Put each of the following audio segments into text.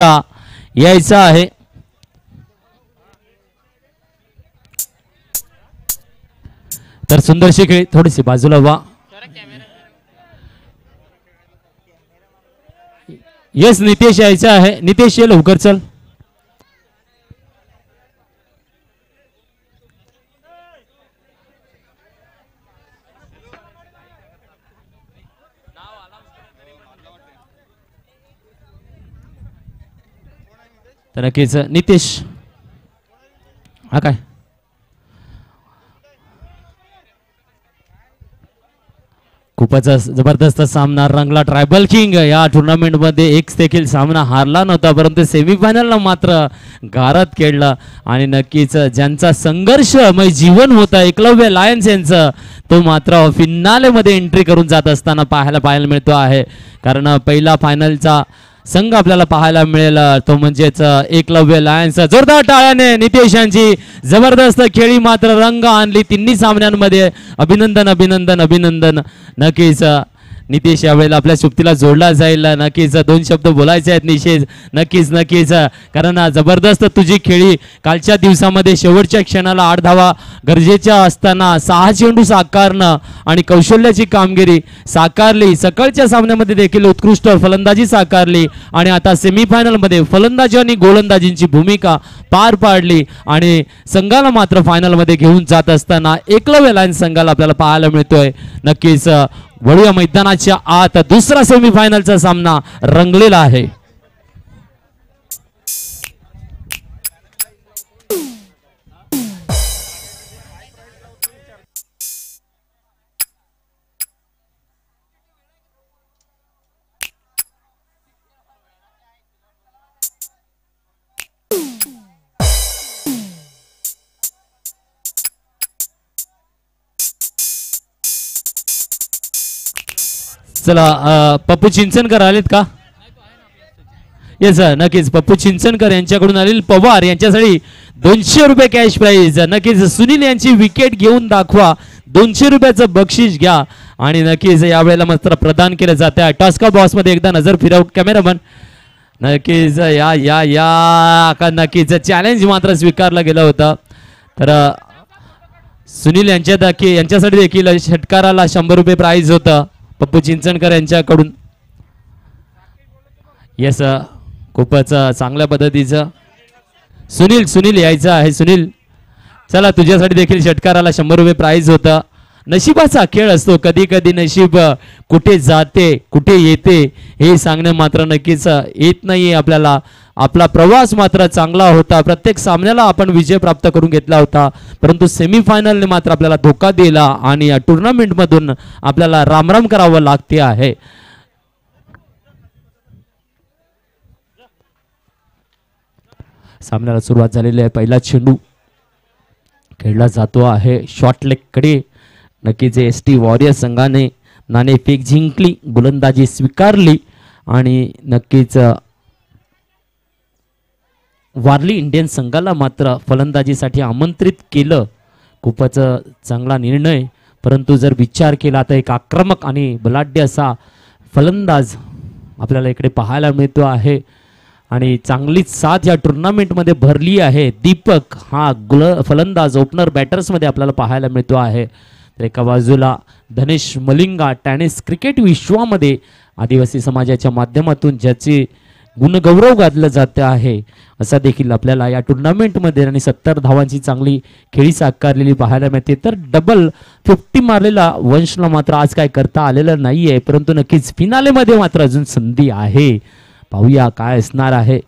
यायचं आहे. तर सुंदरशी खेळी थोडीशी बाजूला व्हा. येस नितेश यायचा आहे. नितेश ये लवकर चल. तर नक्कीच नितेश हा काय खूपच जबरदस्त सामना रंगला. ट्रायबल किंग या टुर्नामेंट मध्ये एक देखील सामना हारला नव्हता, परंतु सेमीफायनलला मात्र गारद खेळला. आणि नक्कीच ज्यांचा संघर्षमय जीवन होता एकलव्य लायन्स यांचं, तो मात्र फिनाले मध्ये एंट्री करून जात असताना पाहायला मिळतो आहे. कारण पहिला फायनलचा संघ आपल्याला पाहायला मिळेल तो म्हणजेच एकलव्य लायन्स. जोरदार टाळ्याने नितेश यांची जबरदस्त खेळी मात्र रंग आणली तिन्ही सामन्यांमध्ये. अभिनंदन अभिनंदन अभिनंदन. नक्कीच नितेश यावेळेला आपल्या सुप्तीला जोडला जाईल. नक्कीच दोन शब्द बोलायचे आहेत निशेष. नक्कीच नक्कीच कारण जबरदस्त तुझी खेळी कालच्या दिवसामध्ये शेवटच्या क्षणाला 8 धावा गरजेच्या असताना 6 चेंडू साकारणं आणि कौशल्याची कामगिरी साकारली. सकाळच्या सामन्यामध्ये देखील उत्कृष्ट फलंदाजी साकारली आणि आता सेमीफायनलमध्ये फलंदाजी आणि गोलंदाजींची भूमिका पार पाडली आणि संघाला मात्र फायनलमध्ये घेऊन जात असताना एकलव्य लायन्स संघाला आपल्याला पाहायला मिळतोय. नक्कीच वळूया मैदानाच्या आत. दुसरा सेमीफायनलचा सामना रंगलेला आहे. चला पप्पू चिंचनकर आलेत का? येस नक्कीच पप्पू चिंचनकर यांच्याकडून आलेले पवार यांच्यासाठी 200 रुपये कॅश प्राइज. नक्कीच सुनील यांची विकेट घेऊन दाखवा, 200 रुपयाचं बक्षीस घ्या. आणि नक्कीच यावेळेला मात्र प्रदान केलं जात आहे. टॉस्का बॉक्स मध्ये एकदा नजर फिरव कॅमेरामन. नक्कीच या या या नक्कीच चॅलेंज मात्र स्वीकारला गेला होता. तर सुनील यांच्यासाठी देखील षटकाराला 100 रुपये प्राइज होतं पप्पू चिंचनकर यांच्याकडून. येस खूपच चांगल्या पद्धतीचं सुनील यायचं आहे. सुनील चला तुझ्यासाठी देखील षटकाराला 100 रुपये प्राइज होतं. नशिबाचा खेळ असतो, कधी कधी नशीब कुठे जाते कुठे येते हे सांगणे मात्र नक्कीच येत नाहीये आपल्याला. आपला प्रवास मात्र चांगला होता, प्रत्येक सामन्याला आपण विजय प्राप्त करून घेतला होता, परंतु सेमीफायनलने मात्र आपल्याला धोका दिला आणि या टुर्नामेंट मधून आपल्याला रामराम करावं लागते आहे. सामन्याला सुरुवात झालेली आहे. पहिला चेंडू खेळला जातो आहे शॉर्ट लेग कडे. नक्कीच एसटी वॉरियर संघाने नाणेफेक जिंकली, गोलंदाजी स्वीकारली आणि नक्कीच वारली इंडियन संघाला मात्र फलंदाजीसाठी आमंत्रित केलं. खूपच चांगला निर्णय, परंतु जर विचार केला तर एक आक्रमक आणि बलाढ्य असा फलंदाज आपल्याला इकडे पाहायला मिळतो आहे आणि चांगलीच साथ या टुर्नामेंटमध्ये भरली आहे. दीपक हा फलंदाज ओपनर बॅटर्समध्ये आपल्याला पाहायला मिळतो आहे. तर एका बाजूला धनेश मलिंगा टेनिस क्रिकेट विश्वामध्ये आदिवासी समाजाच्या माध्यमातून ज्याचे गुणगौरव गाजलं जाते आहे असा देखील आपल्याला या टुर्नामेंटमध्ये आणि 70 धावांची चांगली खेळी साकारलेली पाहायला मिळते. तर डबल 50 मारलेला वंशला मात्र आज काय करता आलेलं नाहीये, परंतु नक्कीच फिनालेमध्ये मात्र अजून संधी आहे. पाहूया काय असणार आहे.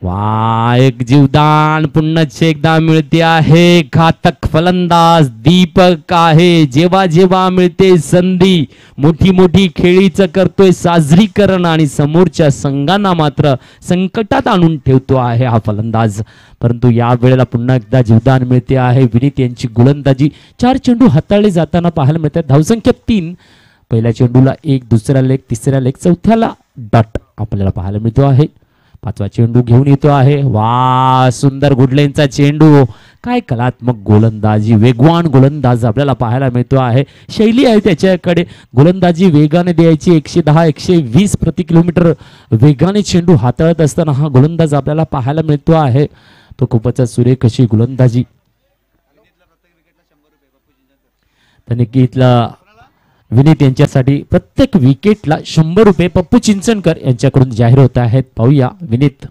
वा एक जीवदान पुन्हा एकदा मिळते आहे. घातक फलंदाज दीपक आहे. जेव्हा जेव्हा मिळते संधी मोठी मोठी खेळीचं करतोय साजरीकरण आणि समोरच्या संघांना मात्र संकटात आणून ठेवतो आहे हा फलंदाज. परंतु या वेळेला पुन्हा एकदा जीवदान मिळते आहे. विनीत यांची गोलंदाजी 4 चेंडू हाताळले जाताना पाहायला मिळतात. धावसंख्या 3. पहिल्या चेंडूला 1, दुसऱ्या लेग, तिसऱ्या लेग, चौथ्याला डॉट आपल्याला पाहायला मिळतो आहे. पाचवा चेंडू घेऊन येतो आहे. वा सुंदर गुडलेनचा चेंडू. काय कलात्मक गोलंदाजी, वेगवान गोलंदाज आपल्याला पाहायला मिळतो आहे. शैली आहे त्याच्याकडे, गोलंदाजी वेगाने द्यायची. 110-120 प्रति किलोमीटर वेगाने चेंडू हाताळत असताना हा गोलंदाज आपल्याला पाहायला मिळतो आहे. तो खूपच सुरेख अशी गोलंदाजी. निकीतला विनीत यांच्यासाठी प्रत्येक विकेटला 100 रुपये पप्पू चिंचणकर यांच्याकडून जाहीर होत आहेत. पाहूया विनीत.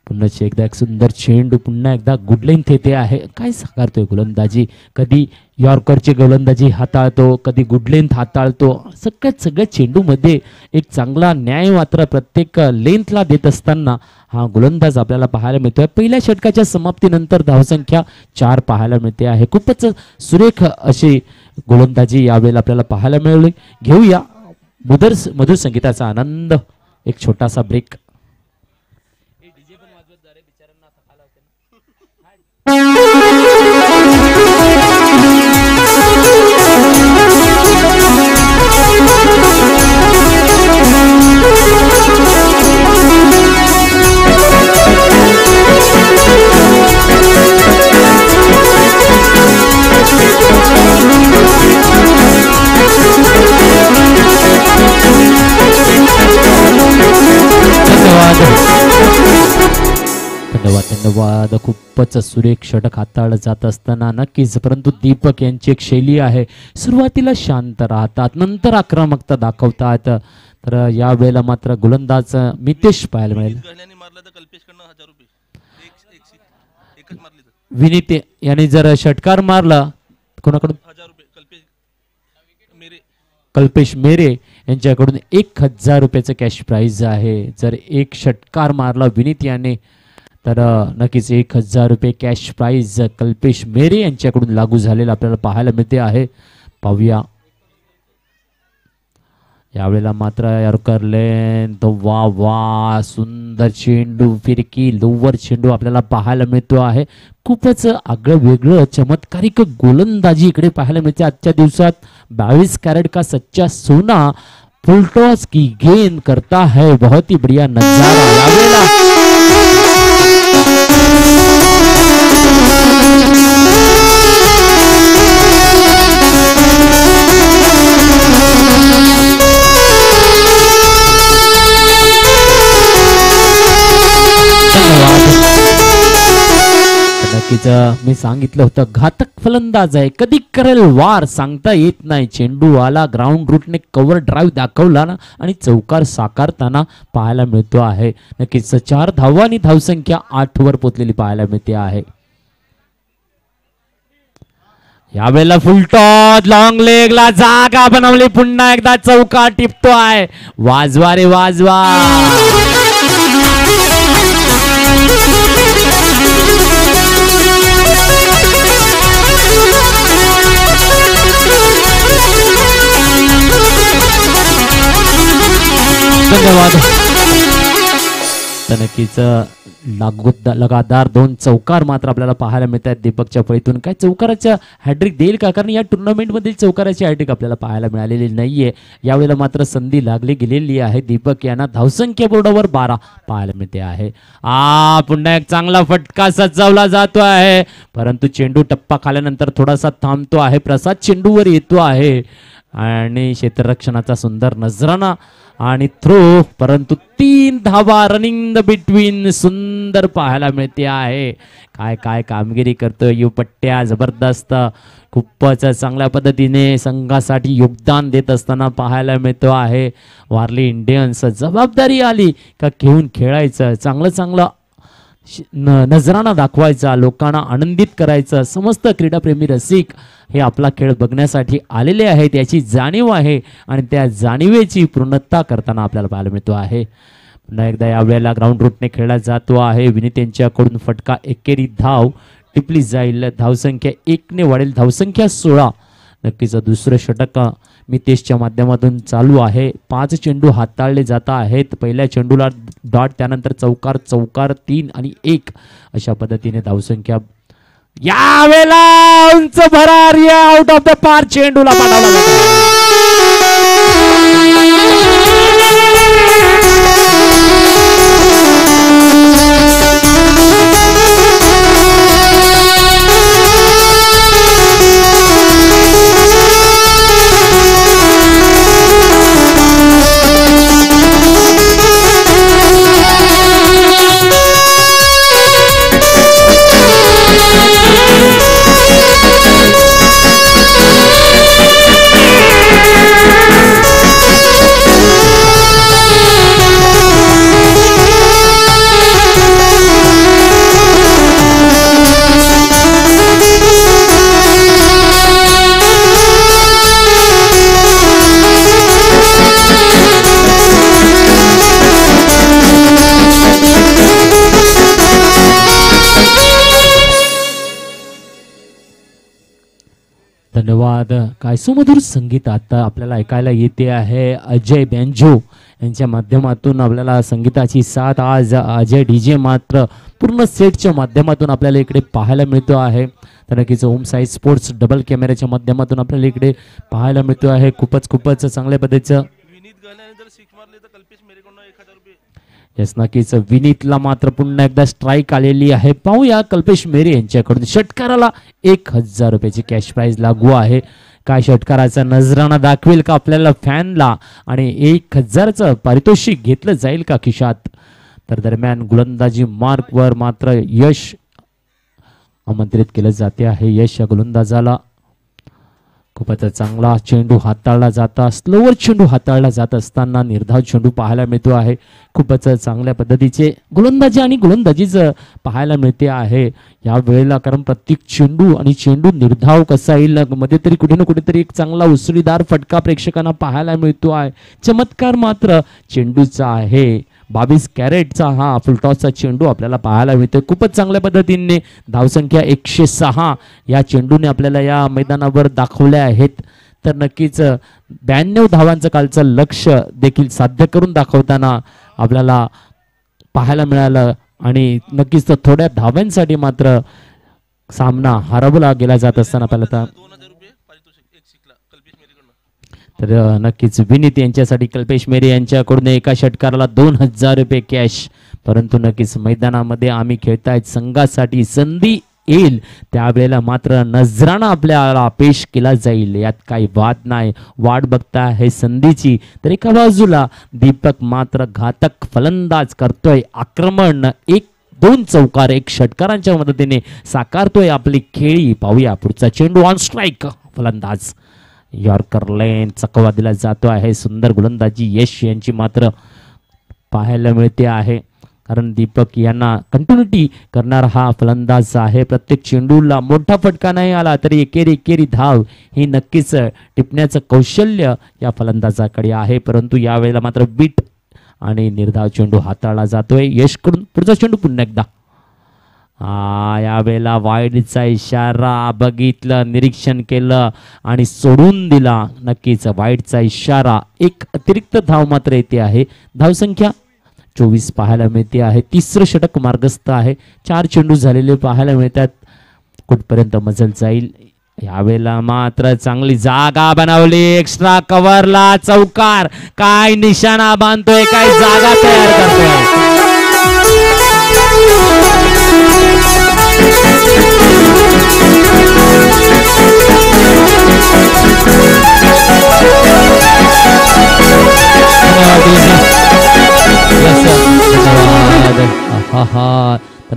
पुन्हा एकदा एक सुंदर चेंडू, पुन्हा एकदा गुडलाईन तेथे आहे. काय साकारतोय गोलंदाजी, कधी यॉर्करची गोलंदाजी हाताळतो, कधी गुडलेंथ हाताळतो. सगळ्या चेंडूमध्ये एक चांगला न्याय मात्र प्रत्येक लेंथला देत असताना हा गोलंदाज आपल्याला पाहायला मिळतोय. पहिल्या षटकाच्या समाप्तीनंतर धावसंख्या 4 पाहायला मिळते आहे. खूपच सुरेख अशी गोलंदाजी यावेळेला आपल्याला पाहायला मिळाली. घेऊया मधुर संगीताचा आनंद. एक छोटासा ब्रेक. धन्यवाद. खूपच सुरेख षटक हाताळलं जात असताना नक्कीच, परंतु दीपक यांची एक शैली आहे. सुरुवातीला शांत राहतात, नंतर आक्रमकता दाखवतात. तर या वेळेला मात्र गोलंदाज मितेश पाहायला मिळेल. विनीत यांनी जर षटकार मारला कोणाकडून, कल्पेश मेरे यांच्याकडून 1000 रुपयाचं कॅश प्राइज आहे. जर एक षटकार मारला विनीत याने तर नक्कीच 1000 रुपये कॅश प्राइज कल्पेश मेरे यांच्याकडून लागू झालेला आपल्याला पाहायला मिळते आहे. पाहूया यावेळेला मात्र यॉर्कर लेंथ. वा वा सुंदर चेंडू, फिरकी लोवर चेंडू आपल्याला पाहायला मिळतो आहे. खूपच आगळं वेगळं चमत्कारिक गोलंदाजी इकडे पाहायला मिळते. आजच्या दिवसात 22 कॅरेट का सच्चा सोना फुलटॉस की गेंद करता है. बहुत ही बढ़िया नजारा यावेळेला. नक्कीच मी सांगितलं होतं घातक फलंदाज आहे, कधी करेल वार सांगता येत नाही. चेंडू आला, ग्राउंड रूटने कव्हर ड्राईव्ह दाखवला ना आणि चौकार साकारताना पाहायला मिळतो आहे. नक्कीच 4 धावा आणि धावसंख्या 8 वर पोचलेली पाहायला मिळते आहे. यावेळेला फुलटॉस, लॉंग लेगला जागा बनवली, पुन्हा एकदा चौकार टिपतो आहे. वाजवा रे वाजवा. धन्यवाद. नक्कीच लगातार 2 चौकार मात्र आपल्याला पाहायला मिळतात दीपकच्या फळीतून. काय चौकाराच्या हॅट्रिक देईल का, कारण या टुर्नामेंटमधील चौकाराची हॅट्रिक आपल्याला पाहायला मिळालेली नाहीये. यावेळेला मात्र संधी लागली गेलेली आहे. दीपक यांना धावसंख्या बोर्डावर 12 पाहायला मिळते आहे. पुन्हा एक चांगला फटका सजवला जातो आहे, परंतु चेंडू टप्पा खाल्यानंतर थोडासा थांबतो आहे. प्रसाद चेंडूवर येतो आहे आणि क्षेत्ररक्षणाचा सुंदर नजराना आणि थ्रो, परंतु 3 धावा रनिंग द बिटवीन सुंदर पाहायला मिळते आहे. काय काय कामगिरी करतोय युपट्ट्या, जबरदस्त. खूपच चांगल्या पद्धतीने संघासाठी योगदान देत असताना पाहायला मिळतो आहे. वारली इंडियन्स जबाबदारी आली का घेऊन खेळायचं, चांगलं चांगलं नजराना दाखवायचा, लोकांना आनंदित करायचं. समस्त क्रीडाप्रेमी रसिक हे आपला खेळ बघण्यासाठी आलेले आहेत, याची जाणीव आहे आणि त्या जाणीवेची पूर्णता करताना आपल्याला पाहायला मिळतो आहे. पुन्हा एकदा यावेळेला ग्राउंड रूटने खेळला जातो आहे. विनीत यांच्याकडून फटका, एकेरी धाव टिपली जाईल. धावसंख्या 1 ने वाढेल, धावसंख्या 16. नक्कीच दुसरं षटक मितेशच्या माध्यमातून चालू आहे. 5 चेंडू हाताळले जात आहेत. पहिल्या चेंडूला डॉट, त्यानंतर चौकार, चौकार 3 आणि 1 अशा पद्धतीने धावसंख्या. यावेळेला उंच भरार आउट ऑफ द पार चेंडूला पाठवला जातो. धन्यवाद. काय सुमधुर संगीत आता आपल्याला ऐकायला येते आहे. अजय बँजो यांच्या माध्यमातून आपल्याला संगीताची साथ आज अजय डीजे मात्र पूर्ण सेटच्या माध्यमातून आपल्याला इकडे पाहायला मिळतो आहे. तर नक्कीच ओम साई स्पोर्ट्स डबल कॅमेऱ्याच्या माध्यमातून आपल्याला इकडे पाहायला मिळतो आहे. खूपच चांगल्या पद्धतीचं येस नक्कीच विनीतला मात्र पुन्हा एकदा स्ट्राईक आलेली आहे. पाहूया कल्पेश मेरे यांच्याकडून षटकाराला 1000 रुपयाची कॅश प्राइज लागू आहे. काय षटकाराचा नजराणा दाखवेल का आपल्याला फॅनला आणि 1000चं पारितोषिक घेतलं जाईल का खिशात. तर दरम्यान गोलंदाजी मार्कवर मात्र यश आमंत्रित केलं जाते आहे. यश या गोलंदाजाला खूपच चांगला चेंडू हाताळला जाता स्लोवर चेंडू हाताळला जात असताना निर्धाव चेंडू पाहायला मिळतो आहे. खूपच चांगल्या पद्धतीचे गोलंदाजी आणि गोलंदाजीच पाहायला मिळते आहे या वेळेला. कारण प्रत्येक चेंडू आणि चेंडू निर्धाव कसा येईल मध्ये तरी कुठे ना कुठेतरी एक चांगला उसळीदार फटका प्रेक्षकांना पाहायला मिळतो आहे. चमत्कार मात्र चेंडूचा आहे. 22 कॅरेटचा हा फुलटॉसचा चेंडू आपल्याला पाहायला मिळतोय. खूपच चांगल्या पद्धतीने धावसंख्या 106 या चेंडूने आपल्याला या मैदानावर दाखवल्या आहेत. तर नक्कीच 92 धावांचं कालचं लक्ष देखील साध्य करून दाखवताना आपल्याला पाहायला मिळालं आणि नक्कीच थोड्या धाव्यांसाठी मात्र सामना हरवला गेला जात असताना आपल्याला तर नक्कीच विनीत यांच्यासाठी कल्पेश मेरे यांच्याकडून एका षटकाराला 2000 रुपये कॅश. परंतु नक्कीच मैदानामध्ये आम्ही खेळतायत संघासाठी संधी येईल त्यावेळेला मात्र नजराणा आपल्याला पेश केला जाईल यात काही वाद नाही. वाट बघता आहे संधीची. तर एका बाजूला दीपक मात्र घातक फलंदाज करतोय. आक्रमण 1-2 चौकार 1 षटकारांच्या मदतीने साकारतोय आपली खेळी. पाहूया पुढचा चेंडू ऑन स्ट्राईक फलंदाज यॉर्कर लेन चकवा दिला जातो आहे. सुंदर गोलंदाजी यश यांची मात्र पाहायला मिळते आहे. कारण दीपक यांना कंटिन्युटी करणारा हा फलंदाज आहे. प्रत्येक चेंडूला मोठा फटका नाही आला तरी एकेरी धाव ही नक्कीच टिपण्याचं कौशल्य या फलंदाजाकडे आहे. परंतु यावेळेला मात्र बीट आणि निर्धाव चेंडू हाताळला जातोय यशकडून. पुढचा चेंडू पुन्हा एकदा यावेळेला वाईडचा इशारा बघितलं निरीक्षण केलं आणि सोडून दिला. नक्कीच वाईडचा इशारा. एक अतिरिक्त धाव मात्र येते आहे. धावसंख्या 24 पाहायला मिळते आहे. तिसरं षटक मार्गस्थ आहे. 4 चेंडू झालेले पाहायला मिळतात. कुठपर्यंत मजल जाईल यावेळेला मात्र चांगली जागा बनवली. एक्स्ट्रा कव्हरला चौकार. काय निशाणा बांधतोय काय जागा तयार करतोय.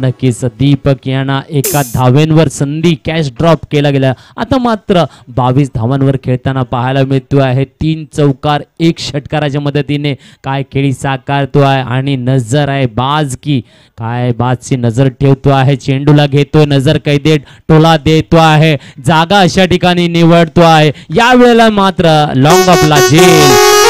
नक्कीच दीपक यांना एका धावेंवर संधी कॅश ड्रॉप केला गेला. आता मात्र 22 धावांवर खेळताना पाहायला मिळतो आहे. 3 चौकार 1 षटकाराच्या मदतीने काय खेळी साकारतो आहे आणि नजर आहे बाज की काय बाजची नजर ठेवतो आहे. चेंडूला घेतोय नजर कैदेत टोला देतो आहे. जागा अशा ठिकाणी निवडतो आहे. या वेळेला मात्र लॉंग अपला झेल.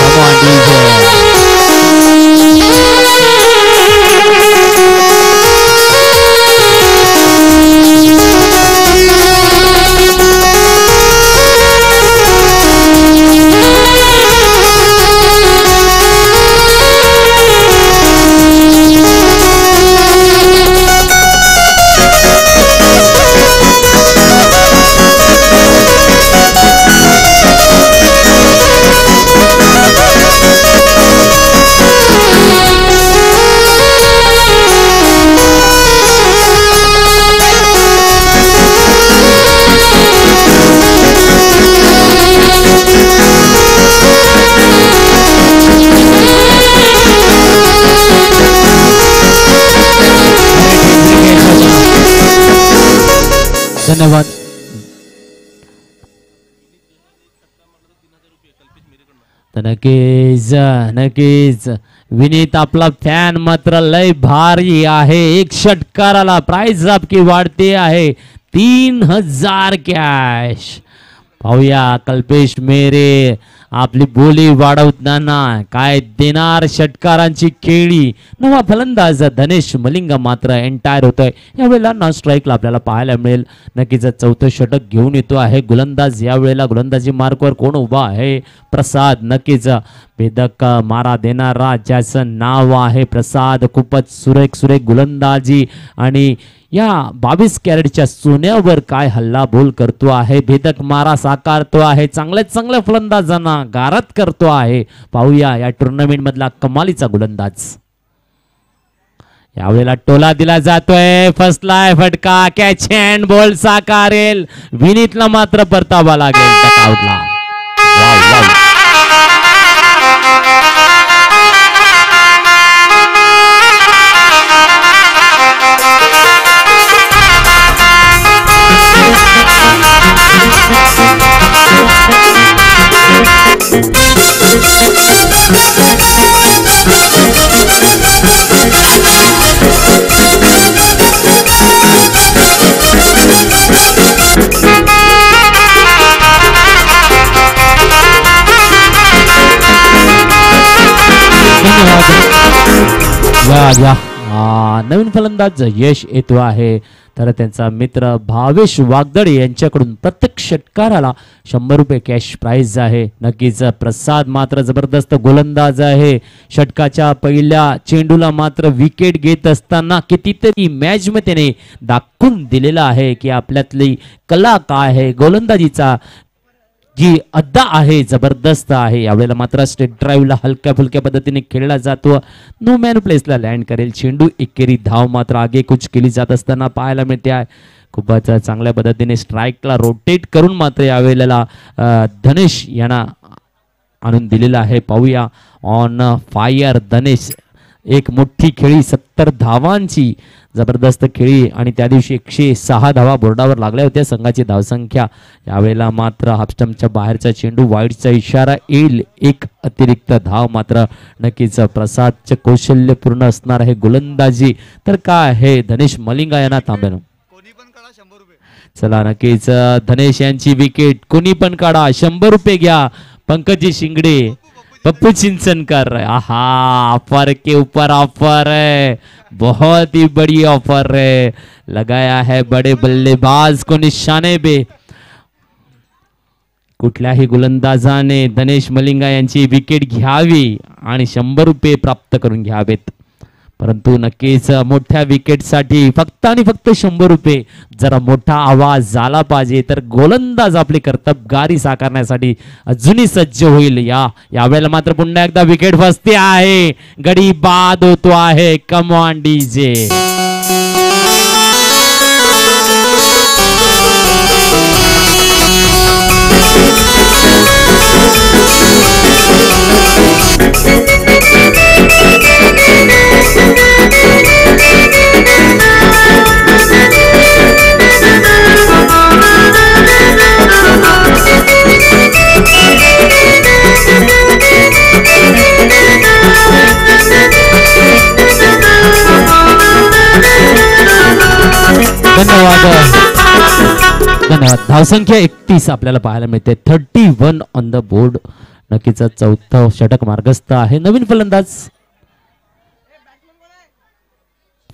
धन्यवाद. नक्कीच विनीत आपला फॅन मात्र लय भारी आहे. 1 षटकाराला प्राइस आपकी वाढते आहे 3000 कॅश. पाहूया कल्पेश मेरे आपली बोली वाढवताना काय देणार षटकारांची खेळी. नवा फलंदाज धनेश मलिंगा मात्र एंटायर होतोय. यावेळेला नॉन स्ट्राईकला आपल्याला पाहायला मिळेल. नक्कीच चौथं षटक घेऊन येतो आहे गोलंदाज. यावेळेला गोलंदाजी मार्कवर कोण उभा आहे? प्रसाद. नक्कीच भेदक मारा देणारा ज्याचं नाव आहे प्रसाद. खूपच सुरेख गोलंदाजी आणि या 22 कॅरेटच्या सोन्यावर काय हल्ला बोल करतो आहे. भेदक मारा साकारतो आहे. चांगल्या फलंदाजांना गारद करतो आहे. पाहूया या टुर्नामेंट मधला कमालीचा गोलंदाज. यावेळेला टोला दिला जातोय. फसलाय फटका. कॅच अँड बॉल साकारेल. विनीतला मात्र परतावा लागेल डकआउटला. नवीन फलंदाज यश येतो आहे. तर त्यांचा मित्र भावेश वागदडे यांच्याकडून प्रत्येक षटकाराला 100 रुपये कॅश प्राइज आहे. नक्कीच प्रसाद मात्र जबरदस्त गोलंदाज आहे. षटकाच्या पहिल्या चेंडूला मात्र विकेट घेत असताना कितीतरी मॅच मध्ये त्याने दाखवून दिलेला आहे की आपल्यातली कला काय आहे. गोलंदाजीचा जी अड्डा आहे जबरदस्त आहे. यावेळेला मात्र स्टेट ड्राईव्हला हलक्या फुलक्या पद्धतीने खेळला जातो. नो मॅन प्लेसला लँड करेल चेंडू. एकेरी धाव मात्र आगेकूच केली जात असताना पाहायला मिळते आहे. खूपच चांगल्या पद्धतीने स्ट्राईकला रोटेट करून मात्र यावेळेला धनेश यांना आणून दिलेला आहे. पाहूया ऑन फायर धनेश. एक मोठी खेळी 70 धावांची जबरदस्त खेळी आणि त्या दिवशी 106 धावा बोर्डावर लागल्या होत्या संघाची धावसंख्या. यावेळेला मात्र हाफस्टंपच्या बाहेरचा चेंडू वाईडचा इशारा येईल. एक अतिरिक्त धाव मात्र नक्कीच प्रसादचे कौशल्यपूर्ण असणार आहे गोलंदाजी. तर काय आहे धनेश मलिंगा यांना थांबेल. चला नक्कीच धनेश यांची विकेट. कोणी पण काढा 100 रुपये घ्या. पंकजी शिंगडे पप्पू चिंचनकर. आहा ऑफर के ऊपर ऑफर है. बहुत ही बड़ी ऑफर है. लगाया है बड़े बल्लेबाज को निशाने पे. कुठल्याही गोलंदाजाने धनेश मलिंगा यांची विकेट घ्यावी आणि 100 रुपये प्राप्त करून घ्यावेत. परंतु नक्कीच मोठ्या विकेटसाठी फक्त आणि फक्त 100 रुपये. जरा मोठा आवाज झाला पाहिजे तर गोलंदाज आपली कर्तबगारी साकारण्यासाठी अजूनही सज्ज होईल. यावेळेला मात्र पुन्हा एकदा विकेट फसते आहे. गडी बाद होतो आहे. Come on DJ. धन्यवाद. धावसंख्या 31 आपल्याला पाहायला मिळते. 31 ऑन द बोर्ड. नक्कीच चौथं षटक मार्गस्थ आहे. नवीन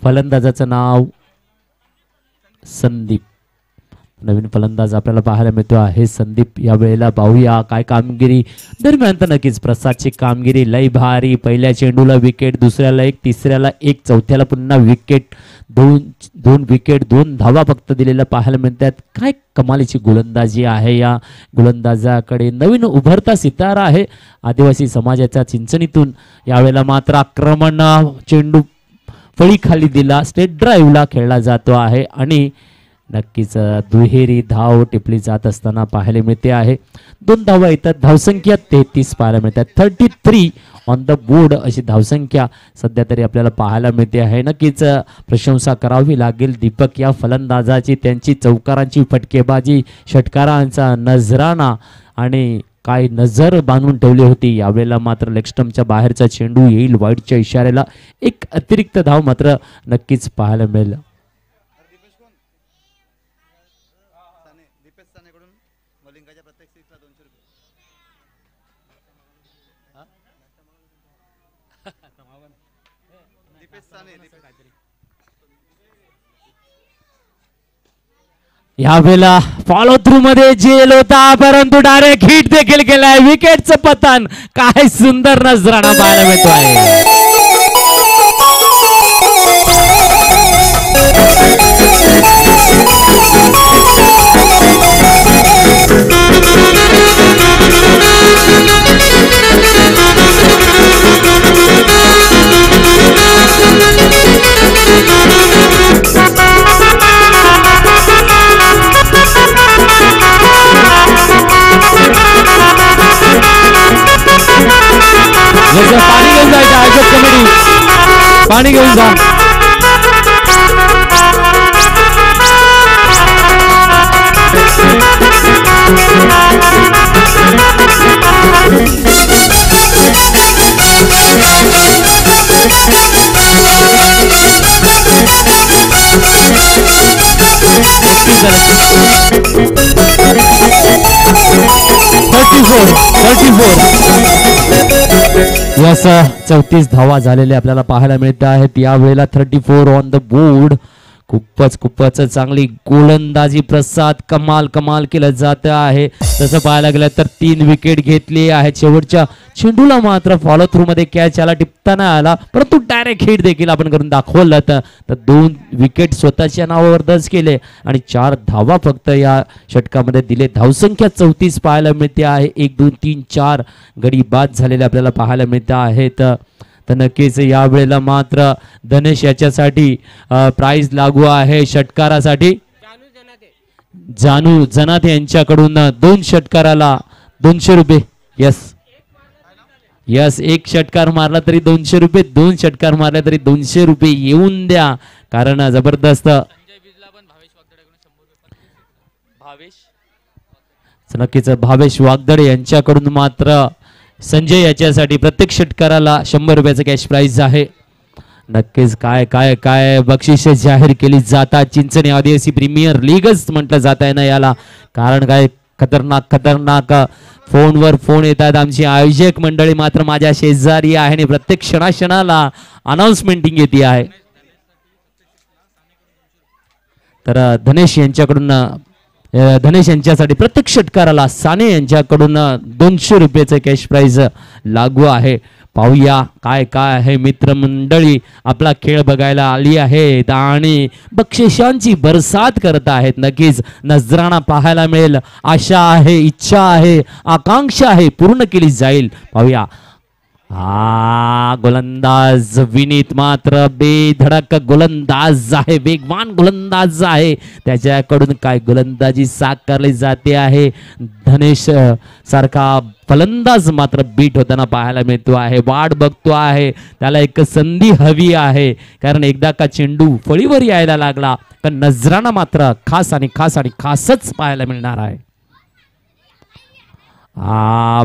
फलंदाजाचं नाव संदीप. नवीन फलंदाज आपल्याला पाहायला मिळतो आहे संदीप. या वेळेला पाहूया काय कामगिरी दरम्यान. तर नक्कीच प्रसादची कामगिरी लय भारी. पहिल्या चेंडूला विकेट, दुसऱ्याला 1, तिसऱ्याला 1, चौथ्याला पुन्हा विकेट. दोन विकेट, 2 धावा फक्त दिलेल्या पाहायला मिळतात. काय कमालीची गोलंदाजी आहे या गोलंदाजाकडे. नवीन उभरता सितारा आहे आदिवासी समाजाच्या चिंचणीतून. यावेळेला मात्र आक्रमण चेंडू फळी खाली दिला. स्टेट ड्राईव्हला खेळला जातो आहे आणि नक्कीच दुहेरी धाव टिपली जात असताना पाहायला मिळते आहे. 2 धावा येतात. धावसंख्या 33 पाहायला मिळतात. 33 ऑन द बोर्ड अशी धावसंख्या सध्या तरी आपल्याला पाहायला मिळते आहे. नक्कीच प्रशंसा करावी लागेल दीपक या फलंदाजाची. त्यांची चौकारांची फटकेबाजी, षटकारांचा नजराणा आणि काय नजर बांधून ठेवली होती. यावेळेला मात्र लेगस्टम्पच्या बाहेरचा चेंडू येईल वाईडच्या इशाऱ्याला. एक अतिरिक्त धाव मात्र नक्कीच पाहायला मिळेल. यावेळेला फॉलो थ्रू मध्ये जेल होता परंतु डायरेक्ट हिट देखील केलाय. विकेटचं पतन काय सुंदर नजराणा पाहायला मिळतो आहे. पाणी घेऊन जायचं आयोजक कमिटी, पाणी घेऊन जा. यस 34 धावा झालेले आपल्याला पाहायला मिळत आहेत यावेळेला. 34 ऑन द बोर्ड. खूपच चांगली गोलंदाजी प्रसाद कमाल केलं जात आहे. तसं पाहायला गेलं तर 3 विकेट घेतली आहेत. शेवटच्या चेंडूला मात्र फॉलो थ्रू मध्ये कॅच याला टिपताना आला परंतु डायरेक्ट हिट देखील आपण करून दाखवलं. तर 2 विकेट स्वतःच्या नावावर दर्ज केले आणि 4 धावा फक्त या षटकामध्ये दिले. धावसंख्या 34 पाहायला मिळते आहे. 1 2 3 4 गडी बाद झालेले आपल्याला पाहायला मिळत आहेत. तर नक्कीच यावेळेला मात्र धनेश याच्यासाठी प्राइज लागू आहे षटकारासाठी. जानू जनाते यांच्याकडून 2 षटकाराला 200 रुपये. यस 1 षटकार मारला तरी 200 रुपये, 2 षटकार मारले तरी 200 रुपये येऊन द्या. कारण जबरदस्त नक्कीच भावेश वागदडे यांच्याकडून मात्र संजय याच्यासाठी प्रत्येक षटकाराला 100 रुपयाचं कॅश प्राइज आहे. नक्कीच काय बक्षिस जाहीर केली जातात. चिंचणी आदिवासी प्रीमियर लीगच म्हटलं जात आहे ना याला. कारण काय खतरनाक फोनवर फोन येतात. आमची आयोजक मंडळी मात्र माझ्या शेजारी आहे आणि प्रत्येक क्षणाला अनाउन्समेंटिंग येते आहे. तर धनेश यांच्यासाठी प्रत्येक षटकाराला साने यांच्याकडून 200 रुपयाचं कॅश प्राइज लागू आहे. पाहूया काय आहे. मित्रमंडळी आपला खेळ बघायला आली आहेत आणि बक्षिसांची बरसात करत आहेत. नक्कीच नजराणा पाहायला मिळेल. आशा आहे, इच्छा आहे, आकांक्षा आहे, पूर्ण केली जाईल. पाहूया. गोलंदाज विनीत मात्र बेधडक गोलंदाज आहे, वेगवान गोलंदाज आहे. त्याच्याकडून काय गोलंदाजी साकारली जाते आहे. धनेश सारखा फलंदाज मात्र बीट होताना पाहायला मिळतो आहे. वाट बघतो आहे. त्याला एक संधी हवी आहे. कारण एकदा का चेंडू फळीवर यायला लागला तर नजराणा मात्र खासच पाहायला मिळणार आहे.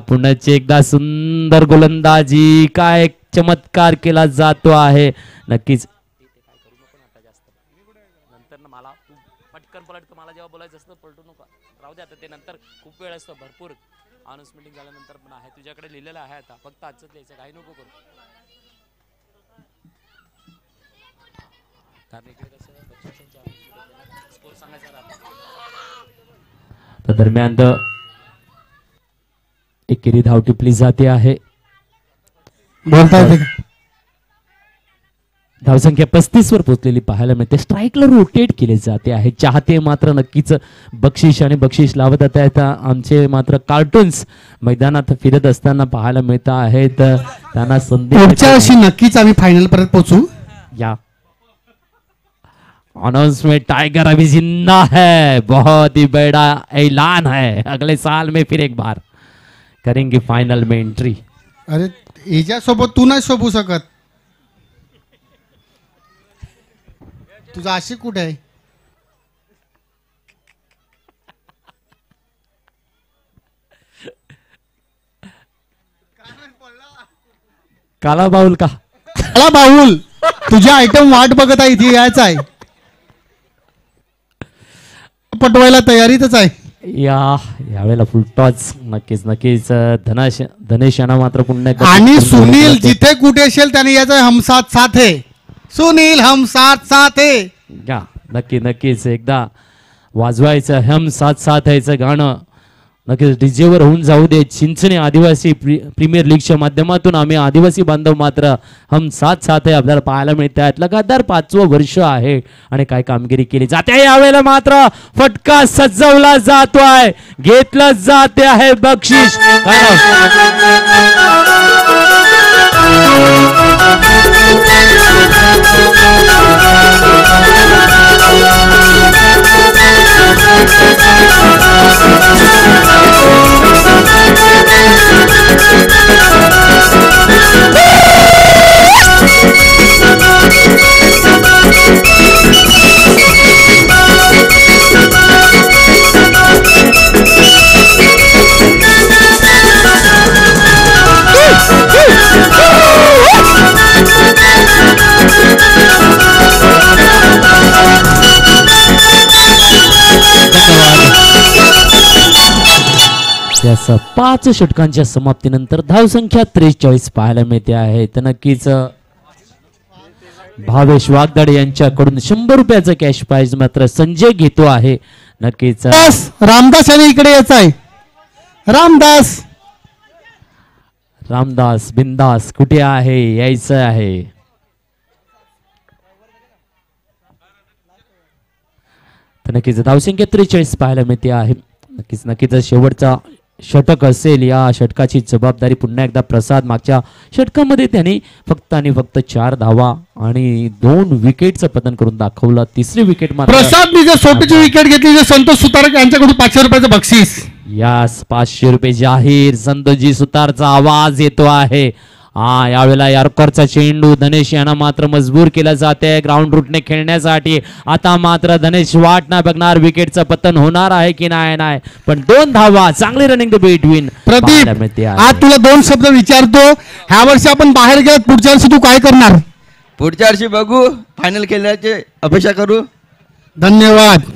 पुन्हा एकदा सुंदर गोलंदाजी. काय चमत्कार केला जातो आहे. नक्कीच नंतर मला पटकन पलटतो. मला जेव्हा बोलायचं असतं पलटू नका, राहू दे. आता ते नंतर खूप वेळ असतो. भरपूर अनाउन्समेंट झाल्यानंतर पण आहे. तुझ्याकडे लिहिलेलं आहे आता, फक्त आजच द्यायचं, काही नको करू. कारण इकडे कसं स्कोर सांगायचा राहतो. दरम्यान एकेरी धाव टिपली जाते आहे. बोलता येते. धावसंख्या 35 वर पोहोचलेली पाहायला मिळते. स्ट्राईकला रोटेट केले जाते आहे. चाहते मात्र नक्कीच बक्षीस लावत आहेत. आमचे मात्र कार्टून्स मैदानात फिरत असताना पाहायला मिळत आहेत. त्यांना संधी नक्कीच आम्ही फायनल पर्यंत पोहोचू. या अनाउंसमेंट टाइगर अभी जिंदा है, बहुत ही बड़ा ऐलान है. अगले साल में फिर एक बार करेंगे फाइनल में एंट्री. अरे याच्यासोबत तू नाही सोबू शकत. तुझा आशिक कुठे आहे? काला बाउल का? काला बाउल तुझ्या आयटम वाट बघत आहे. इथे यायचं आहे, पटवायला तयारीतच आहे. यावेळेला फुल टॉच नक्कीच धनेश यांना मात्र पुन्हा एकदा आणि सुनील जिथे कुठे असेल त्याने याचं हम साथ साथ है, सुनील हम साथ साथ है. या नक्कीच एकदा वाजवायचं हम साथ साथ याचं गाणं नक्कीच डीजेवर होऊन जाऊ दे. चिंचणे आदिवासी प्रीमियर लीगच्या माध्यमातून आम्ही आदिवासी बांधव मात्र हम साथ साथ आहे आपल्याला पाहायला मिळत आहेत. लगातार 5वं वर्ष आहे आणि काय कामगिरी केली जाते. यावेळेला मात्र फटका सजवला जातोय, घेतलं जाते आहे बक्षीस. त्याचा 5 षटकांच्या समाप्तीनंतर धावसंख्या 43 पाहायला मिळते आहे. तर नक्कीच भावेश वागदाडे यांच्याकडून 100 रुपयाचं कॅश प्राइज मात्र संजय घेतो आहे. नक्कीच रामदास यांनी इकडे यायचं आहे. रामदास बिंदास कुठे आहे, यायचं आहे. तर नक्कीच धावसंख्या 43 पाहायला मिळते आहे. नक्कीच शेवटचा षटक असेल. या षटकाची जबाबदारी पुन्हा एकदा प्रसाद. मागच्या षटकामध्ये त्यांनी फक्त 4 धावा आणि 2 विकेटचं पतन करून दाखवलं. 3री विकेट मात्र प्रसादनी जर स्वतःची विकेट घेतली तर संतोष सुतारक यांच्याकडून 500 रुपयाचं बक्षीस. यास 500 रुपये जाहीर. संतोषजी सुतारचा आवाज येतो आहे. यावेळेला यॉर्करचा चेंडू धनेश यांना मात्र मजबूर केला जाते ग्राउंड रूटने खेळण्यासाठी. आता मात्र धनेश वाट नाही बघणार, विकेटचं पतन होणार आहे की नाही. पण 2 धावा, चांगली रनिंग द बिटवीन. प्रदीप, आज तुला 2 शब्द विचारतो. ह्या वर्षी आपण बाहेर गेलो, पुढच्या वर्षी तू काय करणार? पुढच्या वर्षी बघू, फायनल खेळण्याची अपेक्षा करू. धन्यवाद.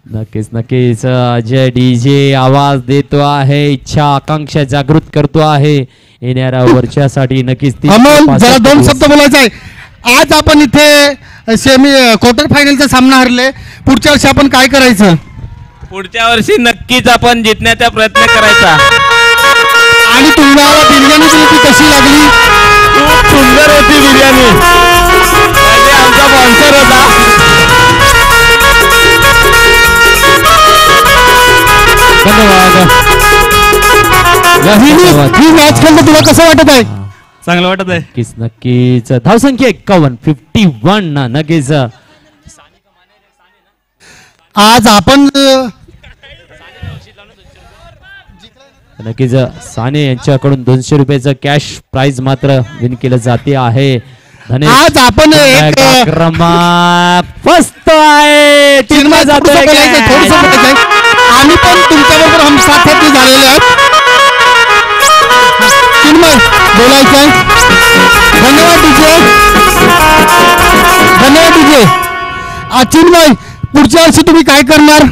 नक्कीच अजय डीजे आवाज देतो आहे, इच्छा आकांक्षा जागृत करतो आहे येणाऱ्या वर्षासाठी. नक्कीच जरा 2 शब्द बोलायचं आहे. आज आपण इथे क्वार्टर फायनलचा सामना हरले, पुढच्या वर्षी आपण काय करायचं? पुढच्या वर्षी नक्कीच आपण जिंकण्याचा प्रयत्न करायचा. आणि तुम्हाला बिर्याणी दिली ती कशी लागली? खूप सुंदर होती बिर्याणी, आमचा स्पॉन्सर होता. ही मॅच खेळणं तुला कसं वाटत आहे? चांगलं वाटत आहे. नक्कीच धावसंख्या 51. नक्कीच आज आपण साने यांच्याकडून 200 रुपयाचं कॅश प्राइज मात्र विन केलं जाते आहे. आज आपण फस्त आहे. आम्ही पण तुमच्याबरोबर हम साथ झालेले आहेत. बोलायचं आहे. धन्यवाद डीजे. चिन्मय, पुढच्या वर्षी तुम्ही काय करणार?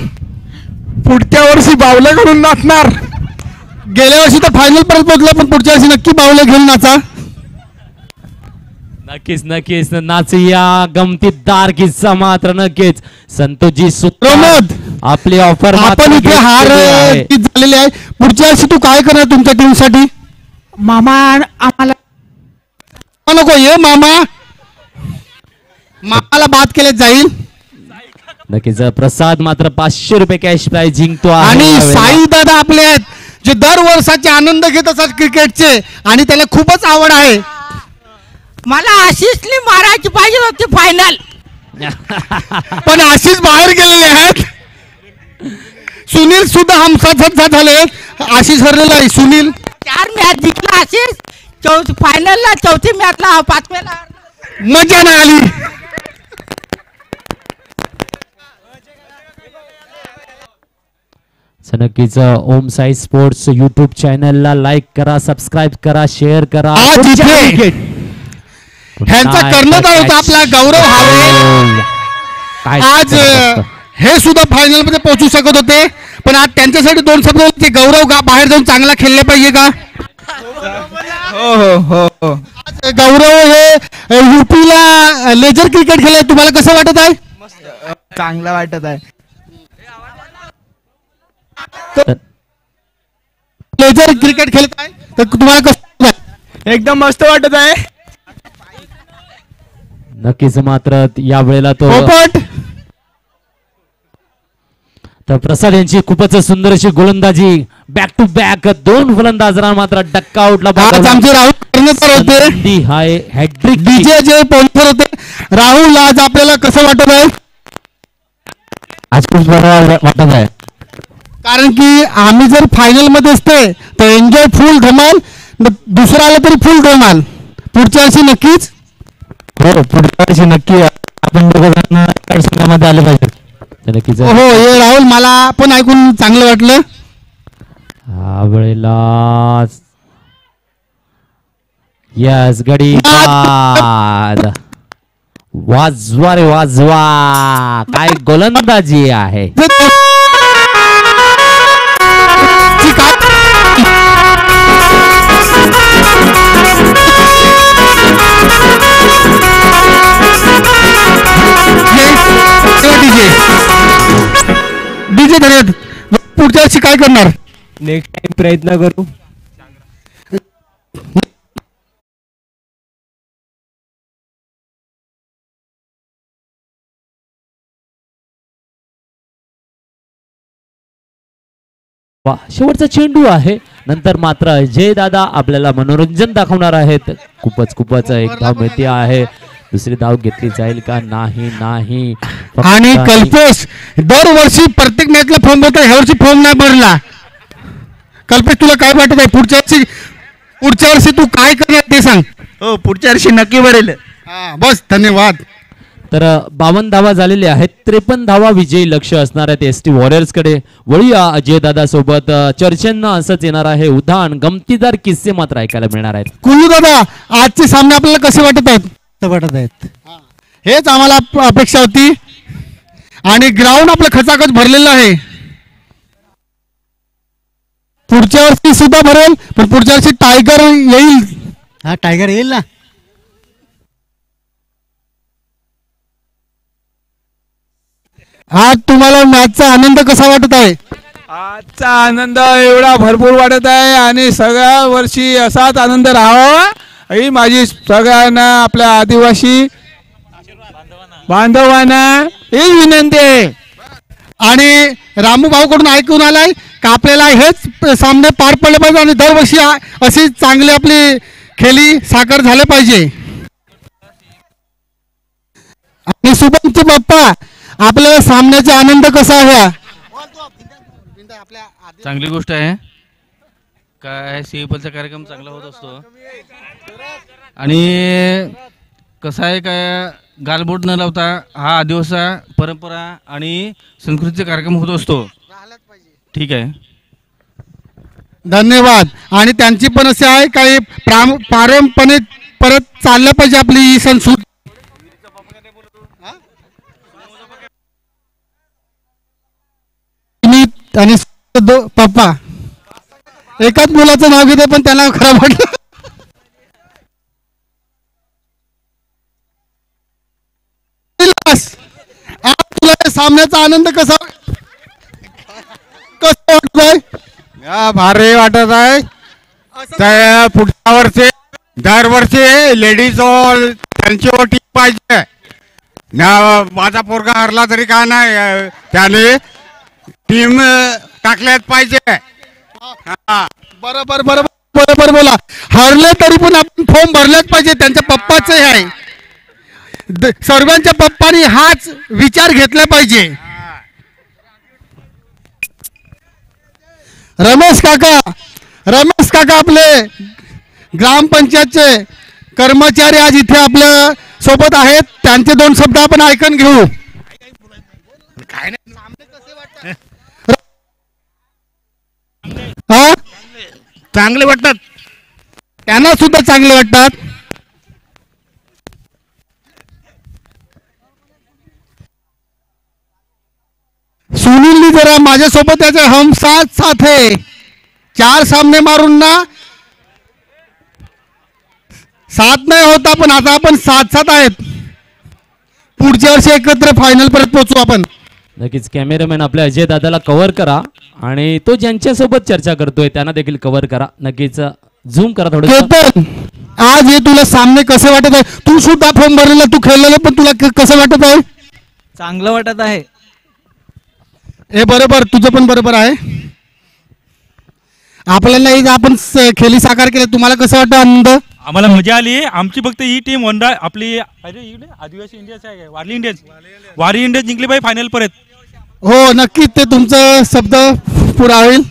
पुढच्या वर्षी बावले घालून नाचणार. गेल्या वर्षी तर फायनल पर्यंत पोहोचला, पण पुढच्या वर्षी नक्की बावले घेऊन नाचा. नक्कीच नाचूया. गमतीदार किस्सा मात्र नक्कीच संतोषजी सुप्रमोद आपली ऑफर आपण इथे हार झालेले आहे. पुढच्या वर्षी तू काय करणार तुमच्या टीम साठी? मामा आम्हाला नको ये मामाला बाद केले जाईल. नक्कीच प्रसाद मात्र 500 रुपये कॅश प्राइज जिंकतो आणि साई दादा आपले आहेत जे दर वर्षाचे आनंद घेत असतात क्रिकेटचे आणि त्याला खूपच आवड आहे. मला आशिषने मारायची पाहिजे होती फायनल, पण आशिष बाहेर गेलेले आहेत. सुनील सुद्धा हमसाथ झाले. आशिष हरलेला आहे. सुनील 4 मॅच जिंकला आशिष. फायनलला 4थी मॅचला 5व्याला मजा नाही आली. नक्कीच ओम साई स्पोर्ट्स YouTube चॅनलला लाईक करा, सबस्क्राईब करा, शेअर करा. ह्यांचा कर्णधार होता आपला गौरव हावरे. आज हे सुद्धा फायनल मध्ये पोहोचू शकत होते, पण आज त्यांच्यासाठी दोन शब्द होते. गौरव बाहेर जाऊन चांगला खेळले पाहिजे का? हो हो हो हो. गौरव हे युपीला लेजर क्रिकेट खेळले, तुम्हाला कसं वाटत आहे? चांगलं वाटत आहे. लेजर क्रिकेट खेळत आहे तर तुम्हाला कसं वाटत आहे? एकदम मस्त वाटत आहे. नक्कीच मात्र या वेळेला तो पोपट तर प्रसाद यांची खूपच सुंदर अशी गोलंदाजी, बॅक टू बॅक दोन फलंदाजांना मात्र डक्का आउटला आज आमचे राहुल कर्णकर होते, संधी हाय हॅट्रिक डीजे जे पोलिसर होते. राहुल आज आपल्याला कसं वाटत आहे? आज खूप बरं वाटत आहे. कारण की आम्ही जर फायनल मध्ये असते तर एन्जॉय फुल धमाल, दुसरा आला तरी फुल धमाल. पुढच्या वर्षी नक्कीच हो, पुढच्या वर्षी नक्की आपण दोघं जण एकाच संघामध्ये आले पाहिजे. तर नक्कीच हो हे राहुल मला पण ऐकून चांगलं वाटलं. हा वेळेला यस गडी बाद. वाजवा रे वाजवा, काय गोलंदाजी आहे. डीजे धन्यवाद. पुढच्या वर्षी काय करणार? नेक्स्ट टाइम प्रयत्न करू. वा, शेवटचा चेंडू आहे. नंतर मात्र जय दादा आपल्याला मनोरंजन दाखवणार आहेत. खूपच एक धाव मिळते आहे. दुसरी धाव घेतली जाईल का? नाही नाही. आणि कल्पेश दरवर्षी प्रत्येक मॅचला फॉर्म भरतो, ह्या वर्षी फॉर्म नाही भरला. कल्पेश तुला काय वाटत आहे? पुढच्या वर्षी तू काय करणार ते सांग. हो, पुढच्या वर्षी नक्की भरेल. बस धन्यवाद. तर 52 धावा झालेल्या आहेत. 53 धावा विजयी लक्ष असणार आहेत एसटी वॉरियर्स कडे. वळूया अजय दादा सोबत. चर्चेंना असंच येणार आहे उदाहरण, गमतीदार किस्से मात्र ऐकायला मिळणार आहेत. कुल्लू दादा आजचे सामने आपल्याला कसे वाटत आहेत? हेच आम्हाला अपेक्षा होती. आणि ग्राउंड आपलं खचाखच भरलेलं आहे. पुढच्या वर्षी सुद्धा भरेल, पण पुढच्या वर्षी टायगर येईल. हा, टायगर येईल ना. आज तुम्हाला मॅचचा आनंद कसा वाटत आहे? आजचा आनंद एवढा भरपूर वाटत आहे आणि सगळ्या वर्षी असाच आनंद राहावा ही माझी सगळ्यांना आपल्या आदिवासी बांधवांना ही विनंती आहे. आणि रामू भाऊ कडून ऐकून आलाय का आपल्याला हेच सामने पार पडले पाहिजे आणि दरवर्षी अशी चांगली आपली खेळी साकार झाले पाहिजे. आणि शुभमचे बाप्पा आपल्याला सामन्याचा आनंद कसा आहे? चांगली गोष्ट आहे. काय सीएपलचा कार्यक्रम चांगला होत असतो आणि कसं आहे काय गालबोट न लावता हा आदिवासी परंपरा आणि संस्कृतीचा कार्यक्रम होत असतो. ठीक आहे, धन्यवाद. आणि त्यांची पण असे आहे काही पारंपरिक परत चाललं पाहिजे आपली ही संस्कृती. आणि पप्पा एकाच मुलाचं नाव घेते पण त्यांना खरं वाटलं. तुला सामन्याचा आनंद कसा वाटतोय? भारी वाटत आहे. त्या पुढच्या वर्षी दरवर्षी लेडीज त्यांची टीम पाहिजे. माझा पोरगा हरला तरी काय नाही, त्याने टीम टाकल्यात पाहिजे. बरोबर बरोबर बरोबर बोला. हरले तरी पण आपण फॉर्म भरलेच पाहिजे. त्यांच्या पप्पाच आहे, सर्वांच्या पप्पानी हाच विचार घेतला पाहिजे. रमेश काका आपले ग्रामपंचायतचे कर्मचारी आज इथे आपल्या सोबत आहेत. त्यांचे दोन शब्द आपण ऐकून घेऊ. चांगले वाटतात, त्यांना सुद्धा चांगले वाटतात. तेरा माझ्यासोबत याचे हम साथ साथ है. 4 सामने मारून ना 7 नाही होता, पण आता आपण 7-7 आहेत. पुढच्या वर्षी एकत्र फायनल पर्यंत पोहोचू आपण. नक्कीच कॅमेरामॅन आपल्या अजय दादाला कव्हर करा आणि तो ज्यांच्यासोबत चर्चा करतोय त्यांना देखील कव्हर करा. नक्कीच झूम करा थोडं. केतन, आज हे तुला सामने कसे वाटत आहे? तू सुद्धा फॉर्म भरलेला, तू खेळलेला, पण तुला कसं वाटत आहे? चांगलं वाटत आहे. हे बरोबर, तुझं पण बरोबर आहे. आपल्याला आपण खेळी साकार केलं, तुम्हाला कसं वाटतं आनंद? आम्हाला मजा आली. आमची फक्त ही टीम वंडा आपली आदिवासी इंडियन्स आहे, वारली इंडियन्स जिंकली पाहिजे फायनल पर्यंत. हो नक्कीच, ते तुमचं शब्द पुरा होईल.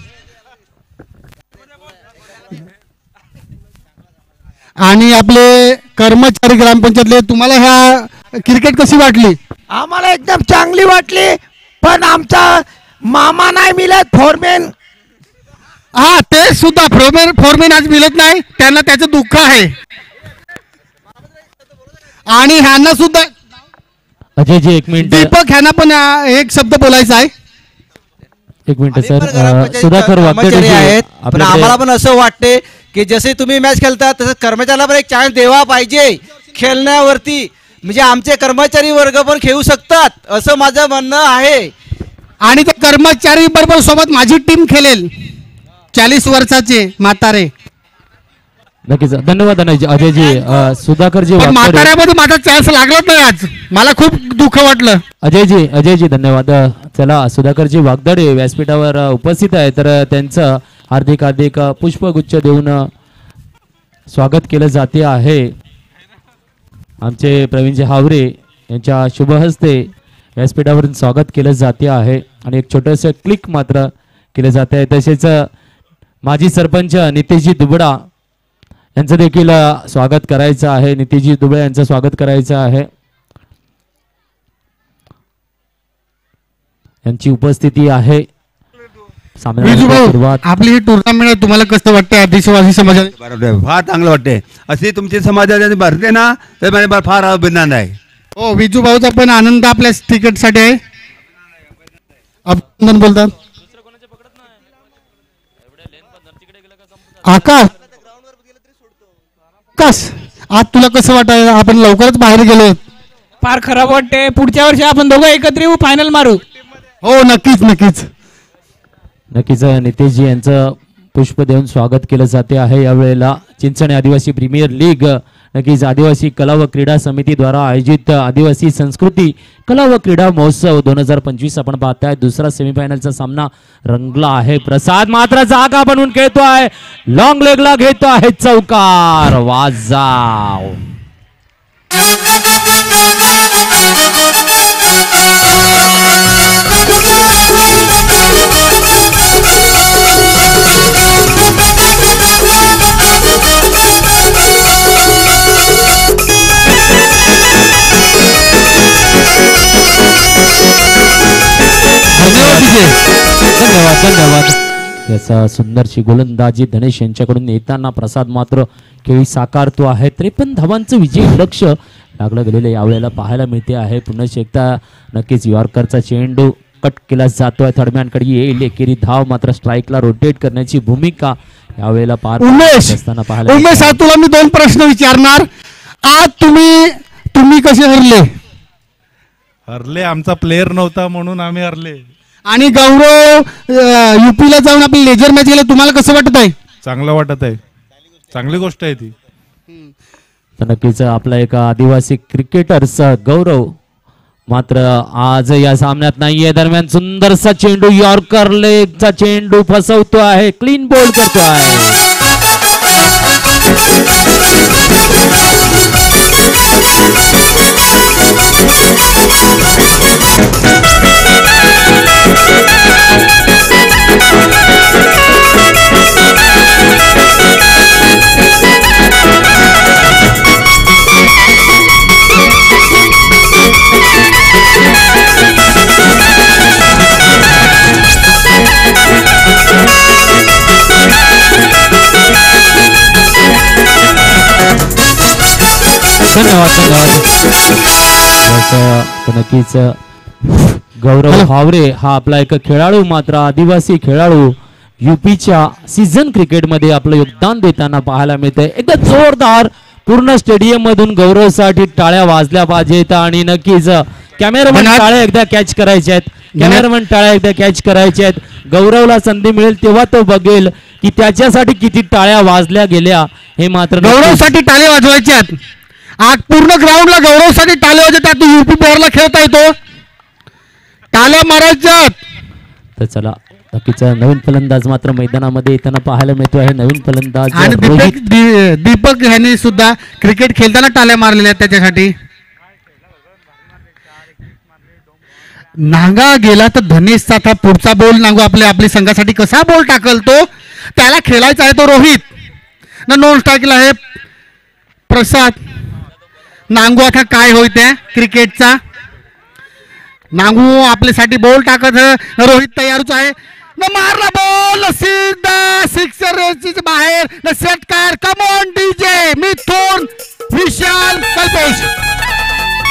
आणि आपले कर्मचारी ग्रामपंचायतले, तुम्हाला ह्या क्रिकेट कशी वाटली? आम्हाला एकदम चांगली वाटली, पण आमचा मामा नाही मिळत फोरमॅन. हा, ते सुद्धा फोरमॅन आज मिळत नाही, त्यांना त्याचं दुःख आहे. आणि ह्यांना सुद्धा अजयजी एक मिनिट. दीपक ह्यांना पण एक शब्द बोलायचा आहे. एक मिनिट सर. सुधाकर वागदडे आहेत, पण आम्हाला पण असं वाटते की जसे तुम्ही मॅच खेळता तसं कर्मचाऱ्याला पण एक चान्स द्यावा पाहिजे खेळण्यावरती, म्हणजे आमचे कर्मचारी वर्ग पण खेळू शकतात असं माझं म्हणणं आहे. आणि त्या कर्मचारी बरोबर सोबत माझी टीम खेळेल, 40 वर्षाचे म्हातारे. नक्कीच धन्यवाद अजयजी. सुधाकरजी पण वागदडे. म्हाताऱ्यामध्ये माझा चान्स लागला नाही आज, मला खूप दुःख वाटलं. अजयजी धन्यवाद. चला, सुधाकरजी वागदडे व्यासपीठावर उपस्थित आहे, तर त्यांचं हार्दिक पुष्पगुच्छ देऊन स्वागत केलं जाते आहे. आमचे प्रवीणजी हावरे यांच्या शुभ हस्ते व्यासपीठावरून स्वागत केलं जाते आहे आणि एक छोटंसं क्लिक मात्र केलं जाते आहे. तसेच माजी सरपंच नितेशजी दुबडा यांचं देखील स्वागत करायचं आहे. नितेशजी दुबळे यांचं स्वागत करायचं आहे. यांची उपस्थिती आहे. आपली ही टुर्नामेंट आहे, तुम्हाला कसं वाटतं? आदिवासी समाजाला फार चांगलं वाटते. अशी तुमची समाजात भरते ना, तर मला फार अभिनंदन आहे. हो, विजू भाऊचा पण आनंद आपल्या तिकीटसाठी आहे. अभिनंदन बोलतात. आकाश, आज तुला कसं वाटतं? आपण लवकरच बाहेर गेलो. फार खराब वाटते. पुढच्या वर्षी आपण दोघं एकत्र येऊ, फायनल मारू. हो नक्कीच नक्कीच नक्कीच. नितेशजी यांचं पुष्प देऊन स्वागत केलं जाते आहे. यावेळेला चिंचणी आदिवासी प्रीमियर लीग, नक्कीच आदिवासी कला व क्रीडा समितीद्वारा आयोजित आदिवासी संस्कृती कला व क्रीडा महोत्सव 2025 आपण पाहताय. दुसरा सेमीफायनलचा सामना रंगला आहे. प्रसाद मात्र जागा बनवून खेळतो आहे, लॉंग लेगला घेतो आहे चौकार. वाजाव. धन्यवाद. याचा सुंदरशी गोलंदाजी धनेश यांच्याकडून येताना प्रसाद मात्र खेळी साकारतो आहे. 53 धावांचं विजयी लक्ष लागलं गेलेलं यावेळेला पाहायला मिळते आहे. पुन्हा एकदा नक्कीच यॉर्करचा चेंडू कट केला जातोय, थर्डमॅनकडे येईल. एकेरी धाव मात्र स्ट्राईकला रोटेट करण्याची भूमिका यावेळेला पार असताना पाहायला. उमेश, तुला मी 2 प्रश्न विचारणार. आज तुम्ही कसे हरले? आमचा प्लेअर नव्हता म्हणून आम्ही हरले. आणि गौरव युपीला जाऊन आपली लेजर मॅच गेला, तुम्हाला कसं वाटत आहे? चांगलं वाटत आहे, चांगली गोष्ट आहे ती. तर नक्कीच आपला एक आदिवासी क्रिकेटरचा गौरव मात्र आज या सामन्यात नाहीये. दरम्यान सुंदरसा चेंडू, यॉर्कर लेगचा चेंडू फसवतो आहे, क्लीन बोल्ड करतो आहे. धन्यवाद. नक्कीच गौरव हावरे हा आपला एक खेळाडू, मात्र आदिवासी खेळाडू, युपीच्या सीझन क्रिकेटमध्ये आपलं योगदान देताना पाहायला मिळतंय. एकदा जोरदार पूर्ण स्टेडियम मधून गौरवसाठी टाळ्या वाजल्या पाहिजेत आणि नक्कीच कॅमेरामन टाळ्या एकदा कॅच करायच्या आहेत. कॅमेरामन टाळ्या एकदा कॅच करायच्या आहेत. गौरवला संधी मिळेल तेव्हा तो बघेल की त्याच्यासाठी किती टाळ्या वाजल्या गेल्या. हे मात्र गौरवसाठी टाळ्या वाजवायच्यात. आज पूर्ण ग्राउंडला गौरवसाठी टाळ्या वाजवतात. युपी प्लेअरला खेळता येतो, टाळ्या मारायच्यात. तर चला, नक्कीच नवीन फलंदाज मात्र मैदानामध्ये येताना पाहायला मिळतो आहे. नवीन फलंदाज आणि दीपक ह्यांनी सुद्धा क्रिकेट खेळताना टाळ्या मारलेल्या आहेत त्याच्यासाठी. नांगा गेला तर धनेशचा आता पुढचा बॉल नांगू आपल्या संघासाठी कसा बॉल टाकल तो, त्याला खेळायचा आहे तो रोहित ना. नॉन स्ट्राईकला आहे प्रसाद. नांगू आता काय होईल त्या क्रिकेटचा. नांगू आपल्यासाठी बॉल टाकत, रोहित तयारच आहे न. मारला बॉल सीधा सिक्सर रेंजच्या बाहेर न. षटकार. कम ऑन डीजे मिथुन विशाल कल्पेश.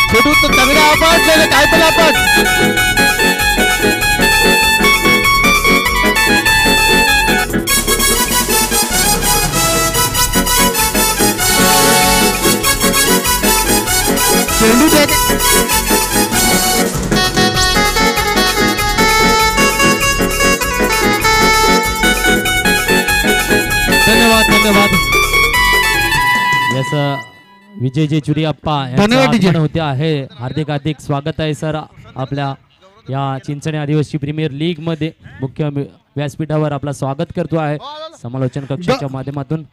छोटू तर तगडा आवाज झाले काय पण आपण. चेंडू धन्यवाद धन्यवाद. याच विजयजी चुरियाप्पा यांचं होते आहे. हार्दिक हार्दिक स्वागत आहे सर आपल्या या चिंचणी आदिवासी प्रीमियर लीग मध्ये. मुख्य व्यासपीठावर आपला स्वागत करतो आहे समालोचन कक्षाच्या माध्यमातून.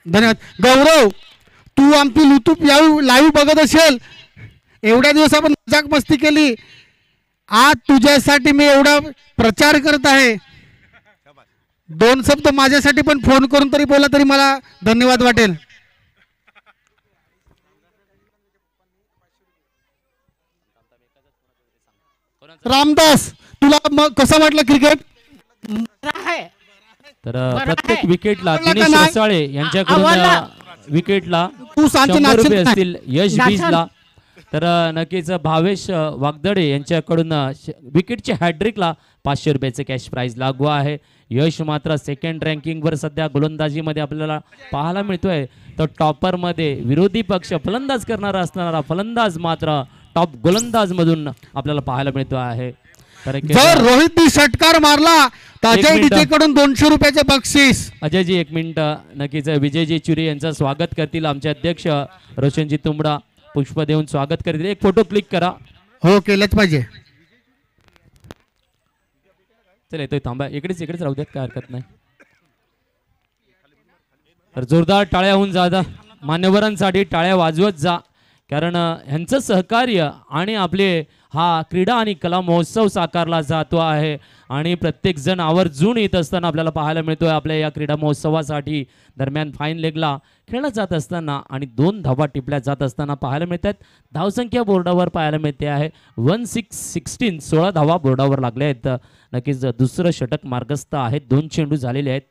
धन्यवाद. गौरव, तू आमची युट्यूब लाईव्ह बघत असेल. एवढ्या दिवस आपण मजाक मस्ती केली, आज तुझ्यासाठी मी एवढा प्रचार करत आहे. दोन शब्द माझ्यासाठी पण फोन करून तरी बोला तरी मला धन्यवाद वाटेल. रामदास, तुला कसं वाटलं क्रिकेट? तर प्रत्येक विकेटला दिनेश रसाळे यांच्याकडून विकेटला तू 100 रुपये असतील. यश बीजला तर नक्कीच भावेश वागदडे यांच्याकडून विकेटच्या हॅट्रिकला 500 रुपयाचे कॅश प्राइज लागू आहे. यश मात्र सेकंड रँकिंगवर सध्या गोलंदाजीमध्ये आपल्याला पाहायला मिळतोय. तर टॉपरमध्ये विरोधी पक्ष फलंदाज करणारा असणारा फलंदाज मात्र टॉप गोलंदाज मधून आपल्याला पाहायला मिळतो आहे. जर रोहितनी षटकार मारला तर अजय डीजेकडून 200 रुपयाचे बक्षीस. अजयजी एक मिनिट, नक्कीच विजयजी चुरी यांचं स्वागत करतील आमचे अध्यक्ष रोशनजी तुंबडा. पुष्प देऊन स्वागत करतील. एक फोटो क्लिक करा. हो, केलंच पाहिजे. चल येतोय, थांबा. इकडेच राहू द्यात, काय हरकत नाही. तर जोरदार टाळ्या होऊन जा. मान्यवरांसाठी टाळ्या वाजवत जा, कारण ह्यांचं सहकार्य आणि आपले हा क्रीडा आणि कला महोत्सव साकारला जातो आहे. आणि प्रत्येक जण आवर्जून येत असताना आपल्याला पाहायला मिळतोय. आपल्या या क्रीडा महोत्सवासाठी दरम्यान फाईन लेगला खेळला जात असताना आणि 2 धावा टिपल्या जात असताना पाहायला मिळतात. धावसंख्या बोर्डावर पाहायला मिळते आहे 16 16 धावा बोर्डावर लागल्या आहेत. नक्कीच दुसरं षटक मार्गस्थ आहेत. 2 चेंडू झालेले आहेत.